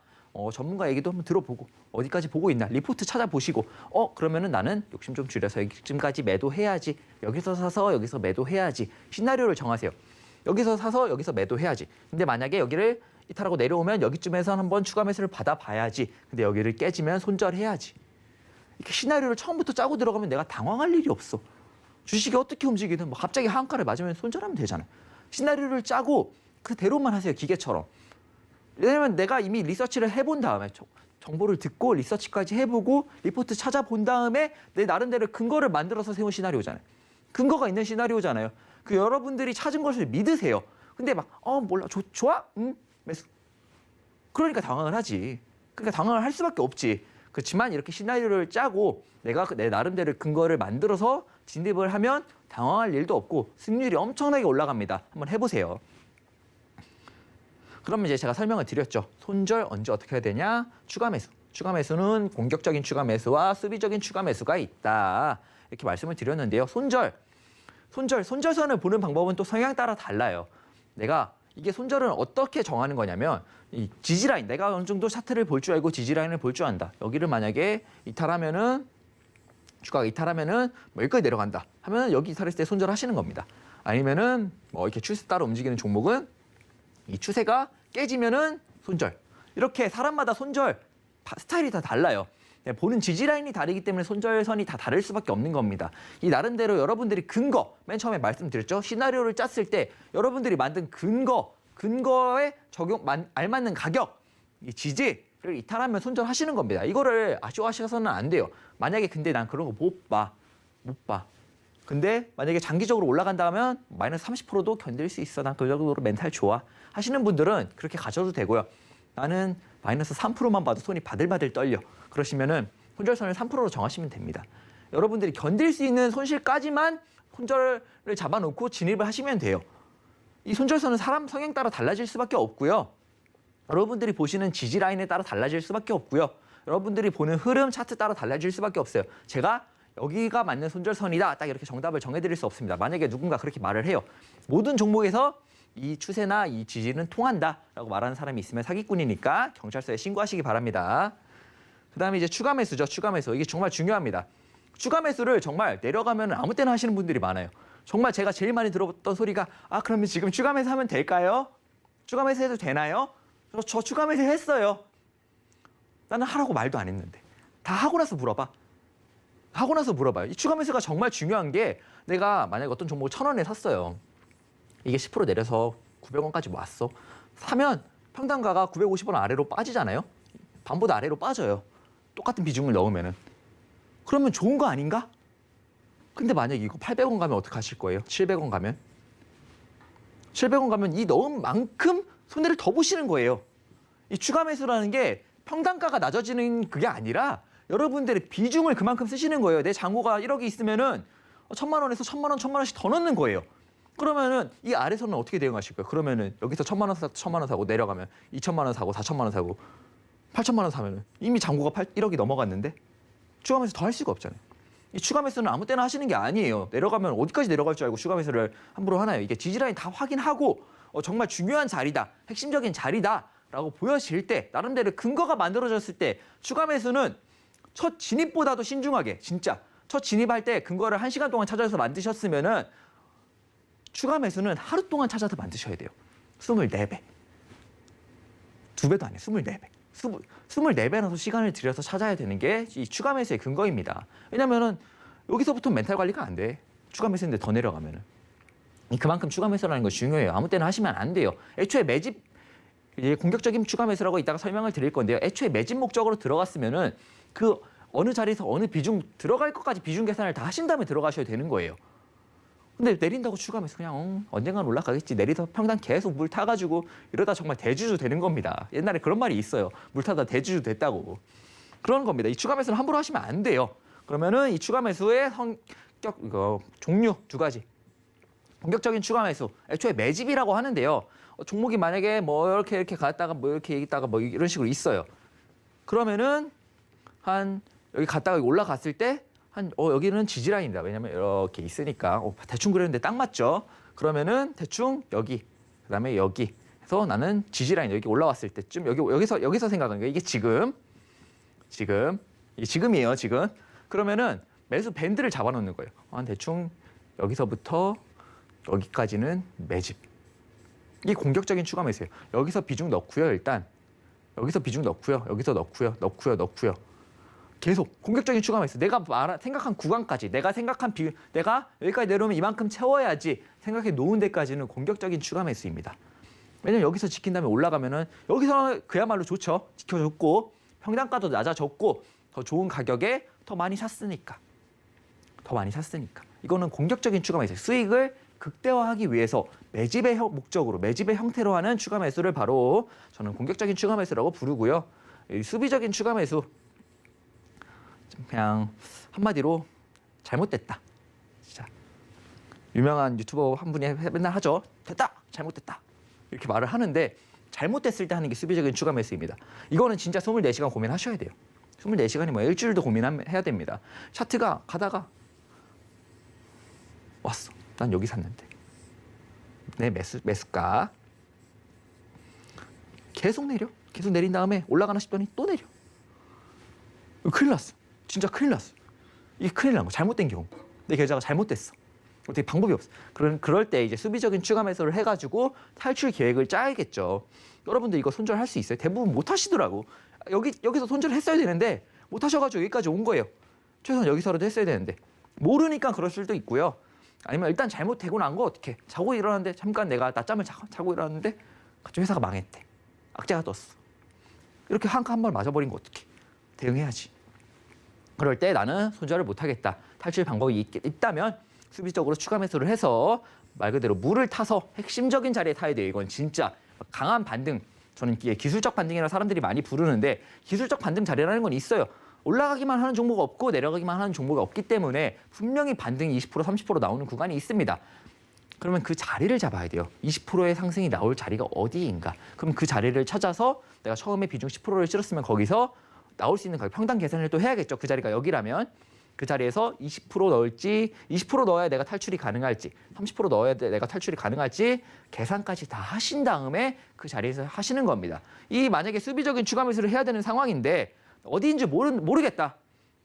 전문가 얘기도 한번 들어보고 어디까지 보고 있나 리포트 찾아보시고 그러면은 나는 욕심 좀 줄여서 여기쯤까지 매도해야지. 여기서 사서 여기서 매도해야지. 시나리오를 정하세요. 여기서 사서 여기서 매도해야지. 근데 만약에 여기를 이탈하고 내려오면 여기쯤에서 한번 추가 매수를 받아봐야지. 근데 여기를 깨지면 손절해야지. 이렇게 시나리오를 처음부터 짜고 들어가면 내가 당황할 일이 없어. 주식이 어떻게 움직이든 뭐 갑자기 하한가를 맞으면 손절하면 되잖아요. 시나리오를 짜고 그대로만 하세요. 기계처럼. 왜냐면 내가 이미 리서치를 해본 다음에 정보를 듣고 리서치까지 해보고 리포트 찾아본 다음에 내 나름대로 근거를 만들어서 세운 시나리오잖아요. 근거가 있는 시나리오잖아요. 그 여러분들이 찾은 것을 믿으세요. 근데 막 몰라 좋아? 매수. 그러니까 당황을 하지. 그러니까 당황을 할 수밖에 없지. 그렇지만 이렇게 시나리오를 짜고 내가 내 나름대로 근거를 만들어서 진입을 하면 당황할 일도 없고 승률이 엄청나게 올라갑니다. 한번 해보세요. 그러면 이제 제가 설명을 드렸죠. 손절 언제 어떻게 해야 되냐? 추가 매수. 추가 매수는 공격적인 추가 매수와 수비적인 추가 매수가 있다. 이렇게 말씀을 드렸는데요. 손절선을 보는 방법은 또 성향 따라 달라요. 내가 이게 손절은 어떻게 정하는 거냐면 이 지지라인, 내가 어느 정도 차트를 볼 줄 알고 지지라인을 볼 줄 안다. 여기를 만약에 이탈하면은 주가가 이탈하면은 뭐 여기까지 내려간다 하면 여기 이탈했을 때 손절하시는 겁니다. 아니면은 뭐 이렇게 추세 따라 움직이는 종목은 이 추세가 깨지면은 손절. 이렇게 사람마다 손절 스타일이 다 달라요. 보는 지지 라인이 다르기 때문에 손절선이 다 다를 수밖에 없는 겁니다. 이 나름대로 여러분들이 근거, 맨 처음에 말씀드렸죠. 시나리오를 짰을 때 여러분들이 만든 근거에 알맞는 가격, 이 지지를 이탈하면 손절하시는 겁니다. 이거를 아쉬워하셔서는 안 돼요. 만약에 근데 난 그런 거 못 봐. 근데 만약에 장기적으로 올라간다 하면 마이너스 30%도 견딜 수 있어. 난 그 정도로 멘탈 좋아. 하시는 분들은 그렇게 가셔도 되고요. 나는 마이너스 3%만 봐도 손이 바들바들 떨려. 그러시면은 손절선을 3%로 정하시면 됩니다. 여러분들이 견딜 수 있는 손실까지만 손절을 잡아놓고 진입을 하시면 돼요. 이 손절선은 사람 성향 따라 달라질 수밖에 없고요. 여러분들이 보시는 지지 라인에 따라 달라질 수밖에 없고요. 여러분들이 보는 흐름 차트 따라 달라질 수밖에 없어요. 제가 여기가 맞는 손절선이다. 딱 이렇게 정답을 정해드릴 수 없습니다. 만약에 누군가 그렇게 말을 해요. 모든 종목에서 이 추세나 이 지지는 통한다라고 말하는 사람이 있으면 사기꾼이니까 경찰서에 신고하시기 바랍니다. 그다음에 이제 추가 매수죠. 추가 매수. 이게 정말 중요합니다. 추가 매수를 정말 내려가면 아무 때나 하시는 분들이 많아요. 정말 제가 제일 많이 들어봤던 소리가 그러면 지금 추가 매수하면 될까요? 추가 매수해도 되나요? 저 추가 매수 했어요. 나는 하라고 말도 안 했는데. 다 하고 나서 물어봐. 하고 나서 물어봐요. 이 추가 매수가 정말 중요한 게 내가 만약에 어떤 종목을 1,000원에 샀어요. 이게 10% 내려서 900원까지 왔어. 사면 평단가가 950원 아래로 빠지잖아요. 반보다 아래로 빠져요. 똑같은 비중을 넣으면은. 그러면 좋은 거 아닌가? 근데 만약에 이거 800원 가면 어떻게 하실 거예요? 700원 가면? 700원 가면 이 넣은 만큼 손해를 더 보시는 거예요. 이 추가 매수라는 게 평단가가 낮아지는 그게 아니라 여러분들의 비중을 그만큼 쓰시는 거예요. 내 잔고가 1억이 있으면은 1,000만 원에서 1,000만 원, 1,000만 원씩 더 넣는 거예요. 그러면 이 아래서는 어떻게 대응하실 거예요? 그러면은 여기서 1,000만 원 사고 1,000만 원 사고 내려가면 2,000만 원 사고 4,000만 원 사고 8,000만 원 사면은 이미 잔고가 1억이 넘어갔는데 추가 매수 더 할 수가 없잖아요. 이 추가 매수는 아무 때나 하시는 게 아니에요. 내려가면 어디까지 내려갈 줄 알고 추가 매수를 함부로 하나요? 이게 지지라인 다 확인하고 정말 중요한 자리다, 핵심적인 자리다라고 보여질 때 나름대로 근거가 만들어졌을 때 추가 매수는 첫 진입보다도 신중하게 진짜 첫 진입할 때 근거를 1시간 동안 찾아서 만드셨으면은 추가 매수는 하루 동안 찾아서 만드셔야 돼요. 24배. 2배도 아니에요. 24배. 24배나 시간을 들여서 찾아야 되는 게 이 추가 매수의 근거입니다. 왜냐면은 여기서부터 멘탈 관리가 안 돼. 추가 매수인데 더 내려가면은. 그만큼 추가 매수라는 거 중요해요. 아무 때나 하시면 안 돼요. 애초에 매집 이제 공격적인 추가 매수라고 이따가 설명을 드릴 건데요. 애초에 매집 목적으로 들어갔으면은 그 어느 자리에서 어느 비중 들어갈 것까지 비중 계산을 다 하신 다음에 들어가셔야 되는 거예요. 근데 내린다고 추가 매수 그냥 언젠간 올라가겠지. 내리서 평당 계속 물 타가지고 이러다 정말 대주주 되는 겁니다. 옛날에 그런 말이 있어요. 물 타다 대주주 됐다고. 그런 겁니다. 이 추가 매수는 함부로 하시면 안 돼요. 그러면은 이 추가 매수의 종류 2가지. 공격적인 추가 매수. 애초에 매집이라고 하는데요. 종목이 만약에 뭐 이렇게 갔다가 뭐 이렇게 있다가 뭐 이런 식으로 있어요. 그러면은 한 여기 갔다가 올라갔을 때 여기는 지지라인이다. 왜냐면 이렇게 있으니까 대충 그랬는데 딱 맞죠? 그러면은 대충 여기 그다음에 여기 해서 나는 지지라인 여기 올라왔을 때쯤 여기서 생각하는 거예요. 이게 이게 지금이에요. 지금. 그러면은 매수 밴드를 잡아놓는 거예요. 대충 여기서부터 여기까지는 매집. 이게 공격적인 추가 매수예요. 여기서 비중 넣고요. 일단 여기서 비중 넣고요. 여기서 넣고요. 계속 공격적인 추가 매수. 내가 생각한 구간까지, 내가 여기까지 내려오면 이만큼 채워야지 생각해 놓은 데까지는 공격적인 추가 매수입니다. 왜냐면 여기서 지킨 다음에 올라가면은 여기서 그야말로 좋죠. 지켜줬고 평단가도 낮아졌고 더 좋은 가격에 더 많이 샀으니까. 이거는 공격적인 추가 매수. 수익을 극대화하기 위해서 매집의 목적으로, 매집의 형태로 하는 추가 매수를 바로 저는 공격적인 추가 매수라고 부르고요. 수비적인 추가 매수. 그냥 한마디로 잘못됐다. 진짜 유명한 유튜버 한 분이 맨날 하죠. 됐다, 잘못됐다 이렇게 말을 하는데 잘못됐을 때 하는 게 수비적인 추가 매수입니다. 이거는 진짜 24시간 고민하셔야 돼요. 24시간이 뭐야? 일주일도 고민해야 됩니다. 차트가 가다가 왔어. 난 여기 샀는데. 내 매수가. 계속 내려. 계속 내린 다음에 올라가나 싶더니 또 내려. 큰일 났어. 진짜 큰일 났어. 이게 큰일 난 거. 잘못된 경우. 내 계좌가 잘못됐어. 어떻게 방법이 없어. 그럴 때 이제 수비적인 추가 매수를 해가지고 탈출 계획을 짜야겠죠. 여러분들 이거 손절할 수 있어요? 대부분 못 하시더라고. 여기서 손절을 했어야 되는데 못 하셔가지고 여기까지 온 거예요. 최소한 여기서라도 했어야 되는데. 모르니까 그럴 수도 있고요. 아니면 일단 잘못되고 난 거 어떻게? 자고 일어났는데 잠깐 내가 낮잠을 자고 일어났는데 갑자기 회사가 망했대. 악재가 떴어. 이렇게 한 번 맞아버린 거 어떻게? 대응해야지. 그럴 때 나는 손절을 못 하겠다. 탈출 방법이 있다면 수비적으로 추가 매수를 해서 말 그대로 물을 타서 핵심적인 자리에 타야 돼요. 이건 진짜 강한 반등. 저는 이게 기술적 반등이라고 사람들이 많이 부르는데 기술적 반등 자리라는 건 있어요. 올라가기만 하는 종목 없고 내려가기만 하는 종목이 없기 때문에 분명히 반등이 20% 30% 나오는 구간이 있습니다. 그러면 그 자리를 잡아야 돼요. 20%의 상승이 나올 자리가 어디인가. 그럼 그 자리를 찾아서 내가 처음에 비중 10%를 실었으면 거기서 나올 수 있는 가격 평단 계산을 또 해야겠죠. 그 자리가 여기라면 그 자리에서 20% 넣을지 20% 넣어야 내가 탈출이 가능할지 30% 넣어야 내가 탈출이 가능할지 계산까지 다 하신 다음에 그 자리에서 하시는 겁니다. 이 만약에 수비적인 추가 매수를 해야 되는 상황인데 어디인지 모르겠다.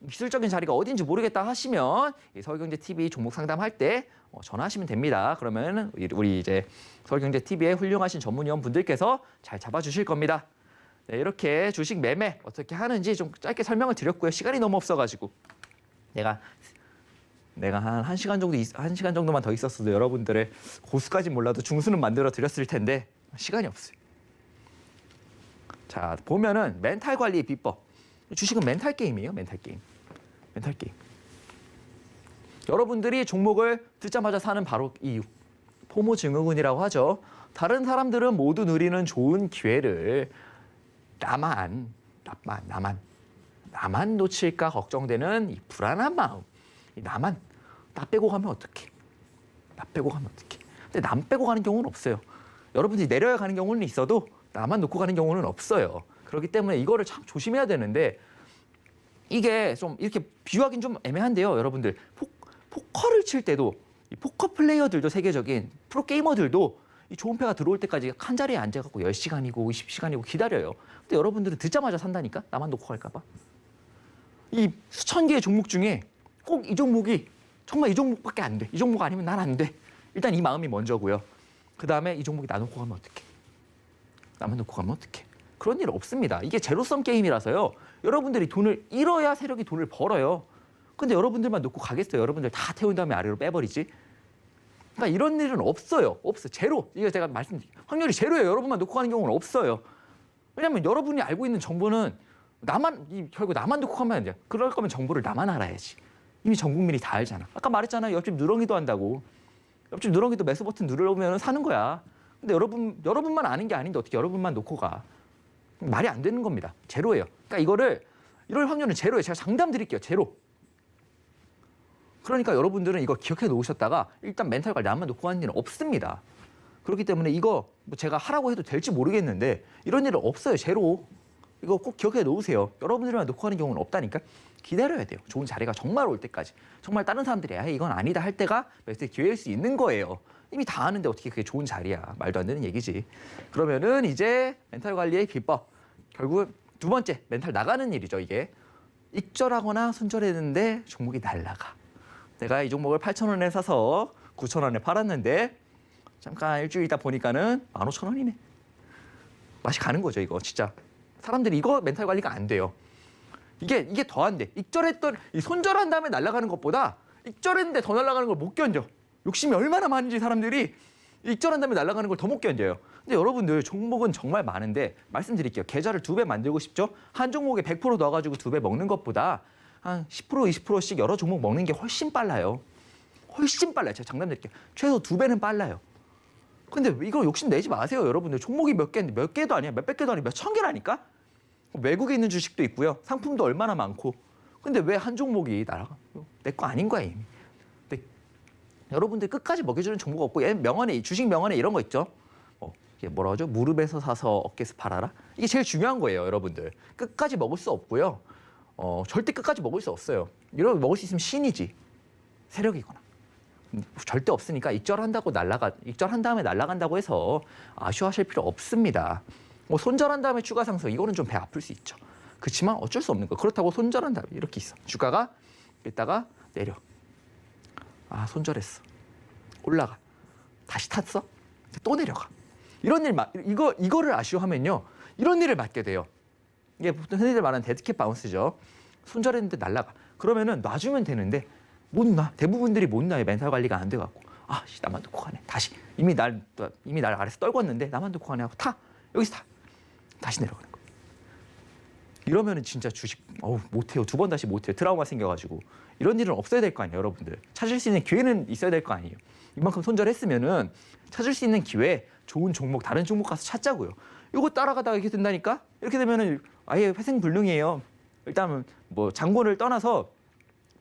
기술적인 자리가 어디인지 모르겠다 하시면 서울경제TV 종목 상담할 때 전화하시면 됩니다. 그러면 우리 이제 서울경제TV의 훌륭하신 전문위원 분들께서 잘 잡아주실 겁니다. 네, 이렇게 주식 매매 어떻게 하는지 좀 짧게 설명을 드렸고요. 시간이 너무 없어가지고 내가 한 1시간 정도 1시간 정도만 더 있었어도 여러분들의 고수까지 몰라도 중수는 만들어 드렸을 텐데 시간이 없어요. 자, 보면은 멘탈 관리 비법. 주식은 멘탈 게임이에요. 멘탈 게임. 여러분들이 종목을 듣자마자 사는 바로 이유. 포모 증후군이라고 하죠. 다른 사람들은 모두 누리는 좋은 기회를 나만 놓칠까 걱정되는 이 불안한 마음. 나만 나 빼고 가면 어떡해? 근데 남 빼고 가는 경우는 없어요. 여러분들이 내려야 가는 경우는 있어도 나만 놓고 가는 경우는 없어요. 그렇기 때문에 이거를 참 조심해야 되는데 이게 좀 이렇게 비유하기는 좀 애매한데요. 여러분들 포커를 칠 때도 이 포커 플레이어들도 세계적인 프로 게이머들도 이 좋은 패가 들어올 때까지 한 자리에 앉아갖고 10시간이고 20시간이고 기다려요. 근데 여러분들은 듣자마자 산다니까? 나만 놓고 갈까 봐. 이 수천 개의 종목 중에 꼭 이 종목이 정말 이 종목밖에 안 돼. 이 종목 아니면 난 안 돼. 일단 이 마음이 먼저고요. 그다음에 이 종목이 나 놓고 가면 어떡해? 나만 놓고 가면 어떡해? 그런 일 없습니다. 이게 제로섬 게임이라서요. 여러분들이 돈을 잃어야 세력이 돈을 벌어요. 근데 여러분들만 놓고 가겠어요? 여러분들 다 태운 다음에 아래로 빼버리지? 그러니까 이런 일은 없어요. 제로. 이거 제가 말씀드릴게요. 확률이 제로예요. 여러분만 놓고 가는 경우는 없어요. 왜냐하면 여러분이 알고 있는 정보는 결국 나만 놓고 가면 안 돼요. 그럴 거면 정보를 나만 알아야지. 이미 전 국민이 다 알잖아. 아까 말했잖아요. 옆집 누렁이도 한다고. 옆집 누렁이도 매수 버튼 누르면 사는 거야. 근데 여러분만 아는 게 아닌데 어떻게 여러분만 놓고 가. 말이 안 되는 겁니다. 제로예요. 그러니까 이럴 확률은 제로예요. 제가 장담 드릴게요. 제로. 그러니까 여러분들은 이거 기억해 놓으셨다가 일단 멘탈 관리 나만 놓고 가는 일은 없습니다. 그렇기 때문에 이거 제가 하라고 해도 될지 모르겠는데 이런 일은 없어요. 제로. 이거 꼭 기억해 놓으세요. 여러분들만 놓고 가는 경우는 없다니까. 기다려야 돼요. 좋은 자리가 정말 올 때까지. 정말 다른 사람들이 이건 아니다 할 때가 매수의 기회일 수 있는 거예요. 이미 다 아는데 어떻게 그게 좋은 자리야. 말도 안 되는 얘기지. 그러면은 이제 멘탈 관리의 비법. 결국 두 번째 멘탈 나가는 일이죠. 이게. 익절하거나 손절했는데 종목이 날라가. 내가 이 종목을 8,000원에 사서 9,000원에 팔았는데 잠깐 일주일 있다 보니까는 15,000원이네. 맛이 가는 거죠. 이거 진짜. 사람들이 이거 멘탈 관리가 안 돼요. 이게 더 안 돼. 이 손절한 다음에 날아가는 것보다 익절했는데 더 날아가는 걸 못 견뎌. 욕심이 얼마나 많은지 사람들이 익절한 다음에 날아가는 걸 더 못 견뎌요. 근데 여러분들 종목은 정말 많은데 말씀드릴게요. 계좌를 2배 만들고 싶죠? 한 종목에 100% 넣어가지고 2배 먹는 것보다 한 10% 20%씩 여러 종목 먹는 게 훨씬 빨라요. 훨씬 빨라요. 제가 장담 드릴게요. 최소 2배는 빨라요. 근데 이거 욕심 내지 마세요. 여러분들 종목이 몇 개도 아니야. 몇백 개도 아니야. 몇천 개라니까? 외국에 있는 주식도 있고요. 상품도 얼마나 많고. 근데 왜 한 종목이 날아가? 내 거 아닌 거야 이미. 근데 여러분들 끝까지 먹여주는 정보가 없고 주식 명언에 이런 거 있죠. 이게 뭐라 하죠? 무릎에서 사서 어깨에서 팔아라. 이게 제일 중요한 거예요, 여러분들. 끝까지 먹을 수 없고요. 절대 끝까지 먹을 수 없어요. 이런 먹을 수 있으면 신이지. 세력이거나. 절대 없으니까 익절한 다음에 날아간다고 해서 아쉬워하실 필요 없습니다. 뭐 손절한 다음에 추가 상승 이거는 좀 배 아플 수 있죠. 그렇지만 어쩔 수 없는 거. 그렇다고 손절한 다음에 이렇게 있어. 주가가 있다가 내려. 아 손절했어. 올라가. 다시 탔어. 또 내려가. 이런 이거를 아쉬워하면요. 이런 일을 맞게 돼요. 이게 보통 흔히들 말하는 데드캣 바운스죠. 손절했는데 날아가. 그러면은 놔주면 되는데 못 놔. 대부분들이 못 놔요. 멘탈 관리가 안 돼갖고. 아, 나만 놓고 가네. 다시. 이미 날 아래서 떨궜는데 나만 놓고 가네 하고 타. 여기서 타. 다시 내려가는 거예요. 이러면은 진짜 주식 못해요. 두 번 다시 못해요. 트라우마 생겨가지고. 이런 일은 없어야 될 거 아니에요, 여러분들. 찾을 수 있는 기회는 있어야 될 거 아니에요. 이만큼 손절했으면은 찾을 수 있는 기회, 좋은 종목, 다른 종목 가서 찾자고요. 이거 따라가다가 이렇게 된다니까? 이렇게 되면은 아예 회생불능이에요. 일단 뭐 장본을 떠나서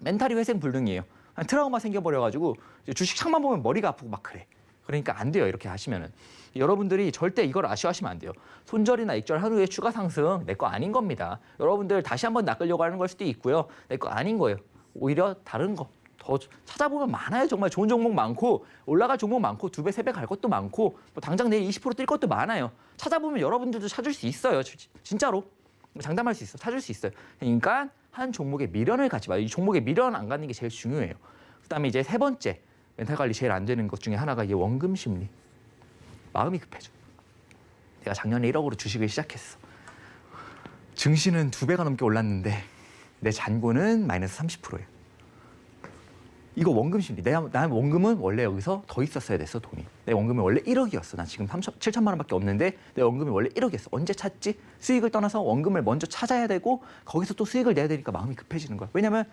멘탈이 회생불능이에요. 트라우마 생겨버려가지고 주식 창만 보면 머리가 아프고 막 그래. 그러니까 안 돼요. 이렇게 하시면은. 여러분들이 절대 이걸 아쉬워하시면 안 돼요. 손절이나 익절 하루에 추가 상승 내 거 아닌 겁니다. 여러분들 다시 한번 낚으려고 하는 걸 수도 있고요. 내 거 아닌 거예요. 오히려 다른 거. 더 찾아보면 많아요. 정말 좋은 종목 많고 올라갈 종목 많고 2배, 3배 갈 것도 많고 뭐 당장 내일 20% 뛸 것도 많아요. 찾아보면 여러분들도 찾을 수 있어요. 진짜로. 장담할 수 있어. 찾을 수 있어요. 그러니까 한 종목에 미련을 갖지 마요. 이 종목에 미련 안 갖는 게 제일 중요해요. 그다음에 이제 세 번째 멘탈 관리 제일 안 되는 것 중에 하나가 이게 원금 심리. 마음이 급해져. 내가 작년에 1억으로 주식을 시작했어. 증시는 2배가 넘게 올랐는데 내 잔고는 마이너스 30%예요. 이거 원금 심리. 나 원금은 원래 여기서 더 있었어야 됐어, 돈이. 내 원금이 원래 1억이었어. 나 지금 7천만 원밖에 없는데 내 원금이 원래 1억이었어. 언제 찾지? 수익을 떠나서 원금을 먼저 찾아야 되고 거기서 또 수익을 내야 되니까 마음이 급해지는 거야. 왜냐면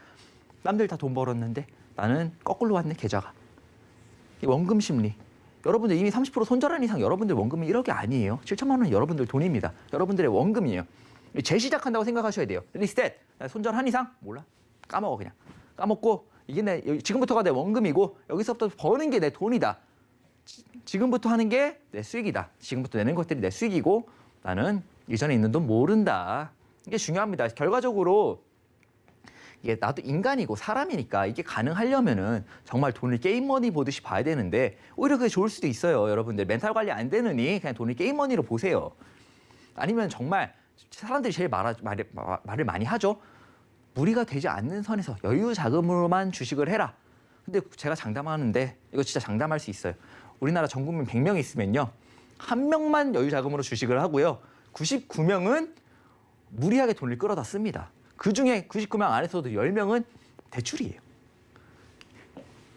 남들 다 돈 벌었는데 나는 거꾸로 왔네, 계좌가. 이 원금 심리. 여러분들 이미 30% 손절한 이상 여러분들 원금이 1억이 아니에요. 7천만 원은 여러분들 돈입니다. 여러분들의 원금이에요. 재시작한다고 생각하셔야 돼요. 리셋. 나 손절한 이상? 몰라. 까먹어 그냥. 까먹고 이게 지금부터가 내 원금이고 여기서부터 버는 게 내 돈이다. 지금부터 하는 게 내 수익이다. 지금부터 내는 것들이 내 수익이고 나는 이전에 있는 돈 모른다. 이게 중요합니다. 결과적으로 이게 나도 인간이고 사람이니까 이게 가능하려면은 정말 돈을 게임머니 보듯이 봐야 되는데 오히려 그게 좋을 수도 있어요. 여러분들 멘탈 관리 안 되느니 그냥 돈을 게임머니로 보세요. 아니면 정말 사람들이 제일 말을 많이 하죠. 무리가 되지 않는 선에서 여유 자금으로만 주식을 해라. 근데 제가 장담하는데 이거 진짜 장담할 수 있어요. 우리나라 전 국민 100명이 있으면요. 1명만 여유 자금으로 주식을 하고요. 99명은 무리하게 돈을 끌어다 씁니다. 그중에 99명 안에서도 10명은 대출이에요.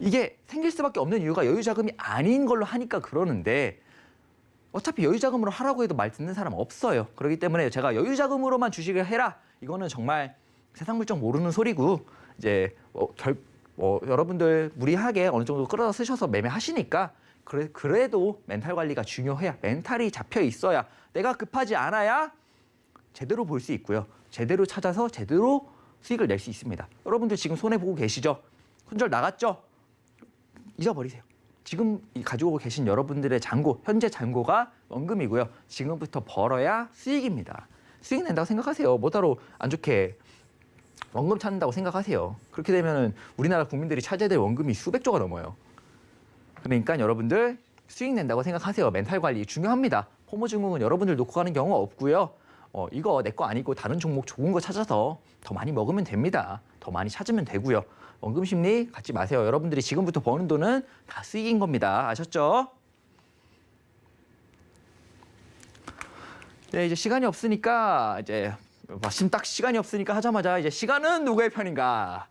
이게 생길 수밖에 없는 이유가 여유 자금이 아닌 걸로 하니까 그러는데 어차피 여유 자금으로 하라고 해도 말 듣는 사람 없어요. 그렇기 때문에 제가 여유 자금으로만 주식을 해라. 이거는 정말 세상 물정 모르는 소리고 이제 여러분들 무리하게 어느 정도 끌어다 쓰셔서 매매하시니까 그래도 멘탈 관리가 중요해야 멘탈이 잡혀 있어야 내가 급하지 않아야 제대로 볼 수 있고요. 제대로 찾아서 제대로 수익을 낼 수 있습니다. 여러분들 지금 손해보고 계시죠? 손절 나갔죠? 잊어버리세요. 지금 가지고 계신 여러분들의 잔고, 현재 잔고가 원금이고요. 지금부터 벌어야 수익입니다. 수익 낸다고 생각하세요. 뭐다로 안 좋게 원금 찾는다고 생각하세요. 그렇게 되면 우리나라 국민들이 찾아야 될 원금이 수백조가 넘어요. 그러니까 여러분들 수익 낸다고 생각하세요. 멘탈 관리 중요합니다. 포모증후군 여러분들 놓고 가는 경우 없고요. 이거 내 거 아니고 다른 종목 좋은 거 찾아서 더 많이 먹으면 됩니다. 더 많이 찾으면 되고요. 원금 심리 갖지 마세요. 여러분들이 지금부터 버는 돈은 다 수익인 겁니다. 아셨죠? 네, 이제 시간이 없으니까 이제 마침 딱 시간이 없으니까 하자마자 이제 시간은 누구의 편인가?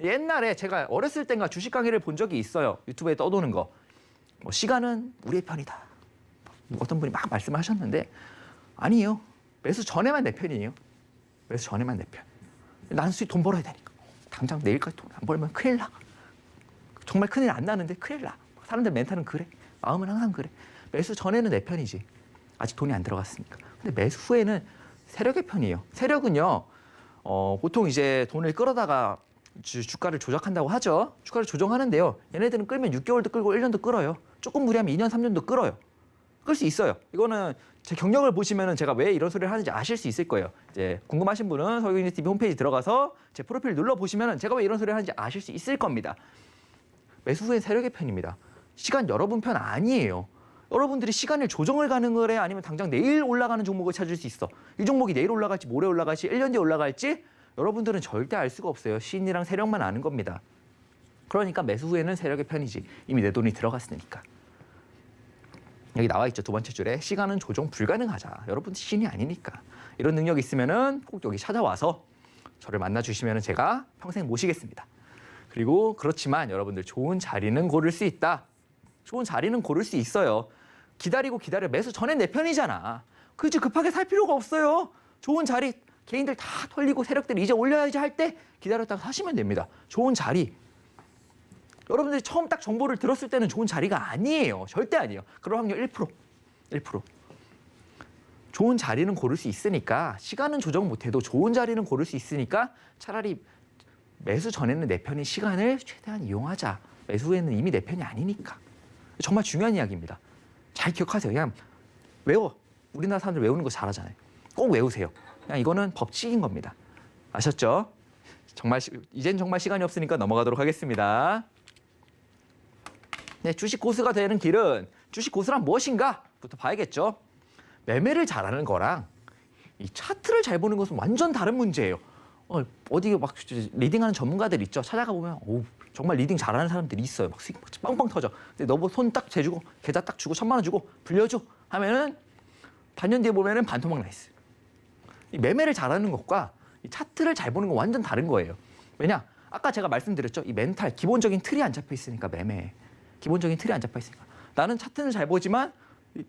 옛날에 제가 어렸을 땐가 주식 강의를 본 적이 있어요. 유튜브에 떠도는 거. 시간은 우리의 편이다. 어떤 분이 막 말씀하셨는데 아니에요. 매수 전에만 내 편이에요. 매수 전에만 내 편. 난 수익 돈 벌어야 되니까. 당장 내일까지 돈 안 벌면 큰일 나. 정말 큰일 안 나는데 큰일 나. 사람들 멘탈은 그래. 마음은 항상 그래. 매수 전에는 내 편이지. 아직 돈이 안 들어갔으니까. 근데 매수 후에는 세력의 편이에요. 세력은요. 보통 이제 돈을 끌어다가 주가를 조작한다고 하죠. 주가를 조정하는데요. 얘네들은 끌면 6개월도 끌고 1년도 끌어요. 조금 무리하면 2년, 3년도 끌어요. 끌 수 있어요. 이거는 제 경력을 보시면은 제가 왜 이런 소리를 하는지 아실 수 있을 거예요. 이제 궁금하신 분은 서울경제 TV 홈페이지 들어가서 제 프로필 눌러 보시면은 제가 왜 이런 소리를 하는지 아실 수 있을 겁니다. 매수 후엔 세력의 편입니다. 시간 여러분 편 아니에요. 여러분들이 시간을 조정을 가능을 해 아니면 당장 내일 올라가는 종목을 찾을 수 있어. 이 종목이 내일 올라갈지 모레 올라갈지 1년 뒤에 올라갈지 여러분들은 절대 알 수가 없어요. 시인이랑 세력만 아는 겁니다. 그러니까 매수 후에는 세력의 편이지. 이미 내 돈이 들어갔으니까. 여기 나와 있죠. 두 번째 줄에 시간은 조정 불가능하자. 여러분 시인이 아니니까. 이런 능력이 있으면은 꼭 여기 찾아와서 저를 만나 주시면은 제가 평생 모시겠습니다. 그리고 그렇지만 여러분들 좋은 자리는 고를 수 있다. 좋은 자리는 고를 수 있어요. 기다리고 매수 전에 내 편이잖아. 그치 급하게 살 필요가 없어요. 좋은 자리 개인들 다 털리고 세력들이 이제 올려야지 할 때 기다렸다가 사시면 됩니다. 좋은 자리. 여러분들이 처음 딱 정보를 들었을 때는 좋은 자리가 아니에요. 절대 아니에요. 그럴 확률 1%. 1%. 좋은 자리는 고를 수 있으니까 시간은 조정 못해도 좋은 자리는 고를 수 있으니까 차라리 매수 전에는 내 편인 시간을 최대한 이용하자. 매수 후에는 이미 내 편이 아니니까. 정말 중요한 이야기입니다. 잘 기억하세요. 그냥 외워. 우리나라 사람들 외우는 거 잘하잖아요. 꼭 외우세요. 그냥 이거는 법칙인 겁니다. 아셨죠? 이젠 정말 시간이 없으니까 넘어가도록 하겠습니다. 네, 주식 고수가 되는 길은 주식 고수란 무엇인가?부터 봐야겠죠. 매매를 잘하는 거랑 이 차트를 잘 보는 것은 완전 다른 문제예요. 어디 막 리딩하는 전문가들 있죠. 찾아가 보면 정말 리딩 잘하는 사람들이 있어요. 막 수익 빵빵 터져. 근데 너 손 딱 재주고 계좌 딱 주고 1,000만 원 주고 불려줘 하면은 반년 뒤에 보면은 반토막 나 있어요. 이 매매를 잘하는 것과 이 차트를 잘 보는 건 완전 다른 거예요. 왜냐? 아까 제가 말씀드렸죠. 이 멘탈 기본적인 틀이 안 잡혀 있으니까 매매. 기본적인 틀이 안 잡혀 있으니까. 나는 차트는 잘 보지만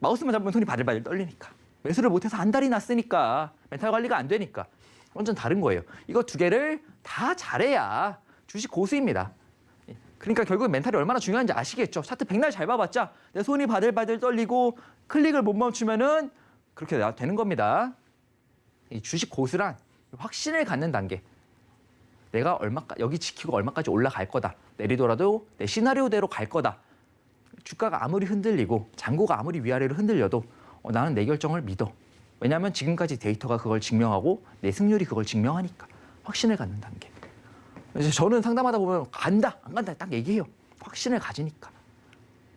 마우스만 잡으면 손이 바들바들 떨리니까. 매수를 못해서 한 달이 났으니까. 멘탈 관리가 안 되니까. 완전 다른 거예요. 이거 두 개를 다 잘해야 주식 고수입니다. 그러니까 결국 멘탈이 얼마나 중요한지 아시겠죠? 차트 백날 잘 봐봤자 내 손이 바들바들 떨리고 클릭을 못 멈추면은 그렇게 되는 겁니다. 이 주식 고수란 확신을 갖는 단계. 내가 여기 지키고 얼마까지 올라갈 거다. 내리더라도 내 시나리오대로 갈 거다. 주가가 아무리 흔들리고 잔고가 아무리 위아래로 흔들려도 나는 내 결정을 믿어. 왜냐하면 지금까지 데이터가 그걸 증명하고 내 승률이 그걸 증명하니까. 확신을 갖는 단계. 그래서 저는 상담하다 보면 간다, 안 간다 딱 얘기해요. 확신을 가지니까.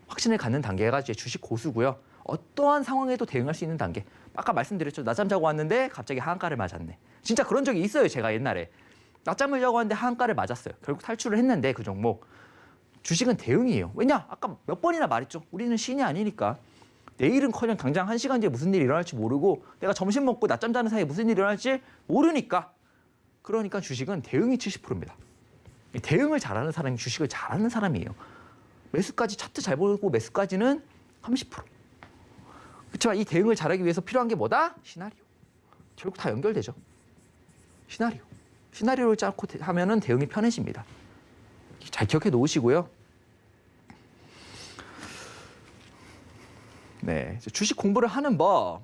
확신을 갖는 단계가 이제 주식 고수고요. 어떠한 상황에도 대응할 수 있는 단계. 아까 말씀드렸죠. 낮잠 자고 왔는데 갑자기 하한가를 맞았네. 진짜 그런 적이 있어요. 제가 옛날에. 낮잠을 자고 왔는데 하한가를 맞았어요. 결국 탈출을 했는데 그 종목. 주식은 대응이에요. 왜냐? 아까 몇 번이나 말했죠. 우리는 신이 아니니까. 내일은커녕 당장 1시간 뒤에 무슨 일이 일어날지 모르고 내가 점심 먹고 낮잠 자는 사이에 무슨 일이 일어날지 모르니까. 그러니까 주식은 대응이 70%입니다. 대응을 잘하는 사람이 주식을 잘하는 사람이에요. 매수까지 차트 잘 보고 매수까지는 30%. 그렇지만 이 대응을 잘하기 위해서 필요한 게 뭐다? 시나리오. 결국 다 연결되죠. 시나리오. 시나리오를 짜고 하면은 대응이 편해집니다. 잘 기억해 놓으시고요. 네, 주식 공부를 하는 법.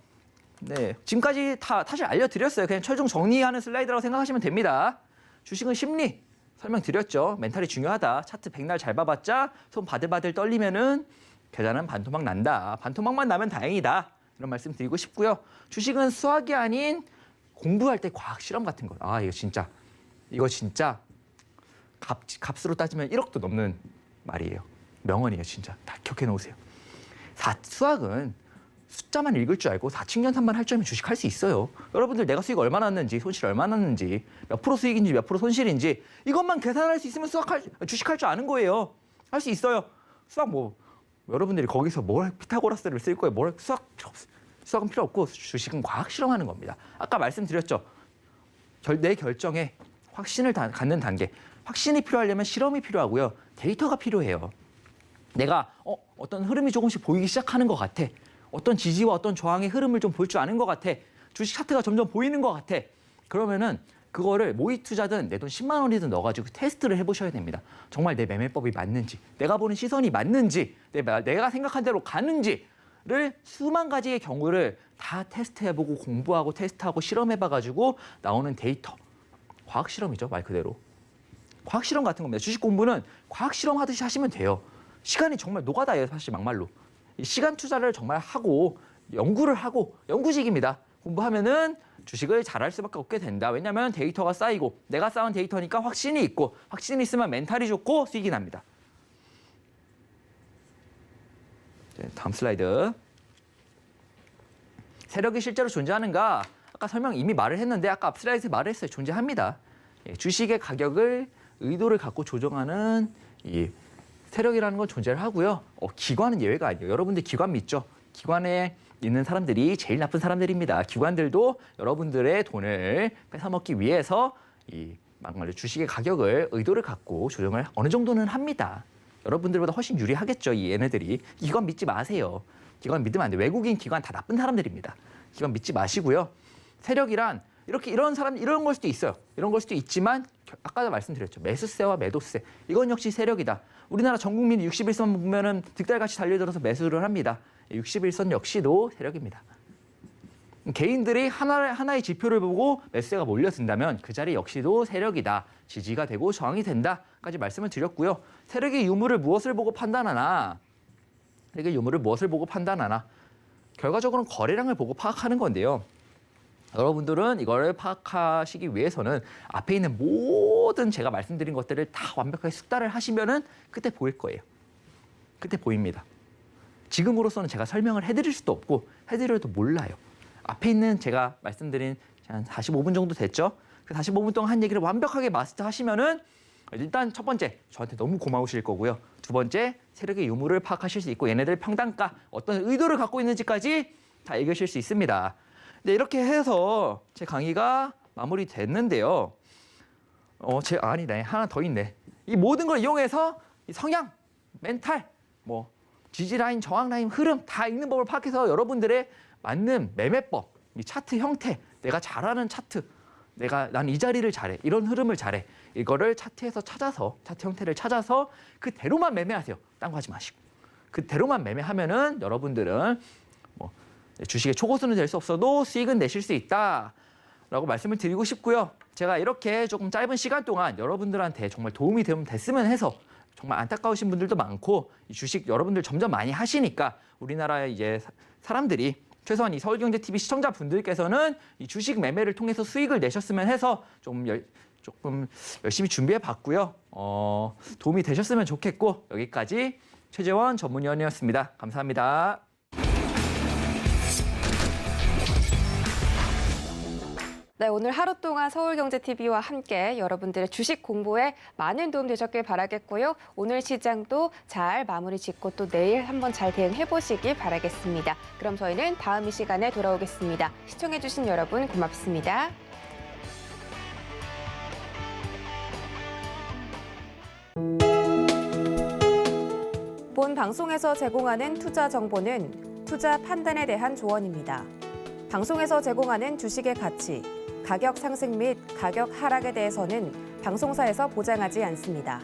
네, 지금까지 다 사실 알려드렸어요. 그냥 최종 정리하는 슬라이드라고 생각하시면 됩니다. 주식은 심리 설명드렸죠. 멘탈이 중요하다. 차트 백날 잘 봐봤자 손 바들바들 떨리면은 계좌는 반토막 난다. 반토막만 나면 다행이다. 이런 말씀 드리고 싶고요. 주식은 수학이 아닌 공부할 때 과학 실험 같은 거. 이거 진짜 값으로 따지면 1억도 넘는 말이에요. 명언이에요, 진짜. 다 기억해 놓으세요. 수학은 숫자만 읽을 줄 알고 4층연산만 할 줄 알면 주식할 수 있어요. 여러분들 내가 수익 얼마나 났는지, 손실 얼마나 났는지, 몇 프로 수익인지, 몇 프로 손실인지 이것만 계산할 수 있으면 주식할 줄 아는 거예요. 할 수 있어요. 수학 여러분들이 거기서 피타고라스를 쓸 거예요. 수학 필요 없어요. 수학은 필요 없고 주식은 과학 실험하는 겁니다. 아까 말씀드렸죠. 내 결정에 확신을 갖는 단계. 확신이 필요하려면 실험이 필요하고요. 데이터가 필요해요. 내가 어떤 흐름이 조금씩 보이기 시작하는 것 같아. 어떤 지지와 어떤 저항의 흐름을 좀 볼 줄 아는 것 같아. 주식 차트가 점점 보이는 것 같아. 그러면은 그거를 모의 투자든 내 돈 10만 원이든 넣어가지고 테스트를 해보셔야 됩니다. 정말 내 매매법이 맞는지, 내가 보는 시선이 맞는지, 내가 생각한 대로 가는지를 수만 가지의 경우를 다 테스트해보고 공부하고 테스트하고 실험해봐가지고 나오는 데이터. 과학 실험이죠, 말 그대로. 과학 실험 같은 겁니다. 주식 공부는 과학 실험 하듯이 하시면 돼요. 시간이 정말 노가다예요, 사실 막말로. 시간 투자를 정말 하고 연구를 하고 연구직입니다. 공부하면은 주식을 잘할 수밖에 없게 된다. 왜냐하면 데이터가 쌓이고 내가 쌓은 데이터니까 확신이 있고 확신이 있으면 멘탈이 좋고 수익이 납니다. 네, 다음 슬라이드. 세력이 실제로 존재하는가? 아까 설명 이미 말을 했는데 아까 앞 슬라이드에서 말을 했어요. 존재합니다. 예, 주식의 가격을 의도를 갖고 조정하는 이 세력이라는 건 존재를 하고요. 기관은 예외가 아니에요. 여러분들 기관 믿죠? 기관에 있는 사람들이 제일 나쁜 사람들입니다. 기관들도 여러분들의 돈을 뺏어먹기 위해서 이 막말로 주식의 가격을 의도를 갖고 조정을 어느 정도는 합니다. 여러분들보다 훨씬 유리하겠죠. 이 얘네들이. 기관 믿지 마세요. 기관 믿으면 안 돼요. 외국인 기관 다 나쁜 사람들입니다. 기관 믿지 마시고요. 세력이란 이런 사람 이런 걸 수도 있어요. 이런 걸 수도 있지만 아까도 말씀드렸죠. 매수세와 매도세. 이건 역시 세력이다. 우리나라 전 국민 61선 보면은 득달같이 달려들어서 매수를 합니다. 61선 역시도 세력입니다. 개인들이 하나의 지표를 보고 매수세가 몰려든다면 그 자리 역시도 세력이다. 지지가 되고 저항이 된다까지 말씀을 드렸고요. 세력의 유무를 무엇을 보고 판단하나? 세력의 유무를 무엇을 보고 판단하나? 결과적으로는 거래량을 보고 파악하는 건데요. 여러분들은 이거를 파악하시기 위해서는 앞에 있는 모든 제가 말씀드린 것들을 다 완벽하게 숙달을 하시면은 그때 보일 거예요. 그때 보입니다. 지금으로서는 제가 설명을 해드릴 수도 없고 해드려도 몰라요. 앞에 있는 제가 말씀드린 한 45분 정도 됐죠? 그 45분 동안 한 얘기를 완벽하게 마스터하시면은 일단 첫 번째, 저한테 너무 고마우실 거고요. 두 번째, 세력의 유무를 파악하실 수 있고 얘네들 평단가, 어떤 의도를 갖고 있는지까지 다 읽으실 수 있습니다. 네, 이렇게 해서 제 강의가 마무리됐는데요. 아니네. 하나 더 있네. 이 모든 걸 이용해서 이 성향, 멘탈, 지지 라인, 저항 라인, 흐름 다 읽는 법을 파악해서 여러분들의 맞는 매매법, 이 차트 형태, 내가 잘하는 차트, 난 이 자리를 잘해, 이런 흐름을 잘해. 이거를 차트에서 찾아서, 차트 형태를 찾아서 그대로만 매매하세요. 딴 거 하지 마시고. 그대로만 매매하면은 여러분들은 주식의 초고수는 될 수 없어도 수익은 내실 수 있다라고 말씀을 드리고 싶고요. 제가 이렇게 조금 짧은 시간 동안 여러분들한테 정말 도움이 됐으면 해서 정말 안타까우신 분들도 많고 이 주식 여러분들 점점 많이 하시니까 우리나라의 이제 사람들이 최소한 이 서울경제TV 시청자분들께서는 이 주식 매매를 통해서 수익을 내셨으면 해서 조금 열심히 준비해 봤고요. 도움이 되셨으면 좋겠고 여기까지 최재원 전문위원이었습니다. 감사합니다. 네, 오늘 하루 동안 서울경제TV와 함께 여러분들의 주식 공부에 많은 도움 되셨길 바라겠고요. 오늘 시장도 잘 마무리 짓고 또 내일 한번 잘 대응해 보시길 바라겠습니다. 그럼 저희는 다음 이 시간에 돌아오겠습니다. 시청해주신 여러분 고맙습니다. 본 방송에서 제공하는 투자 정보는 투자 판단에 대한 조언입니다. 방송에서 제공하는 주식의 가치, 가격 상승 및 가격 하락에 대해서는 방송사에서 보장하지 않습니다.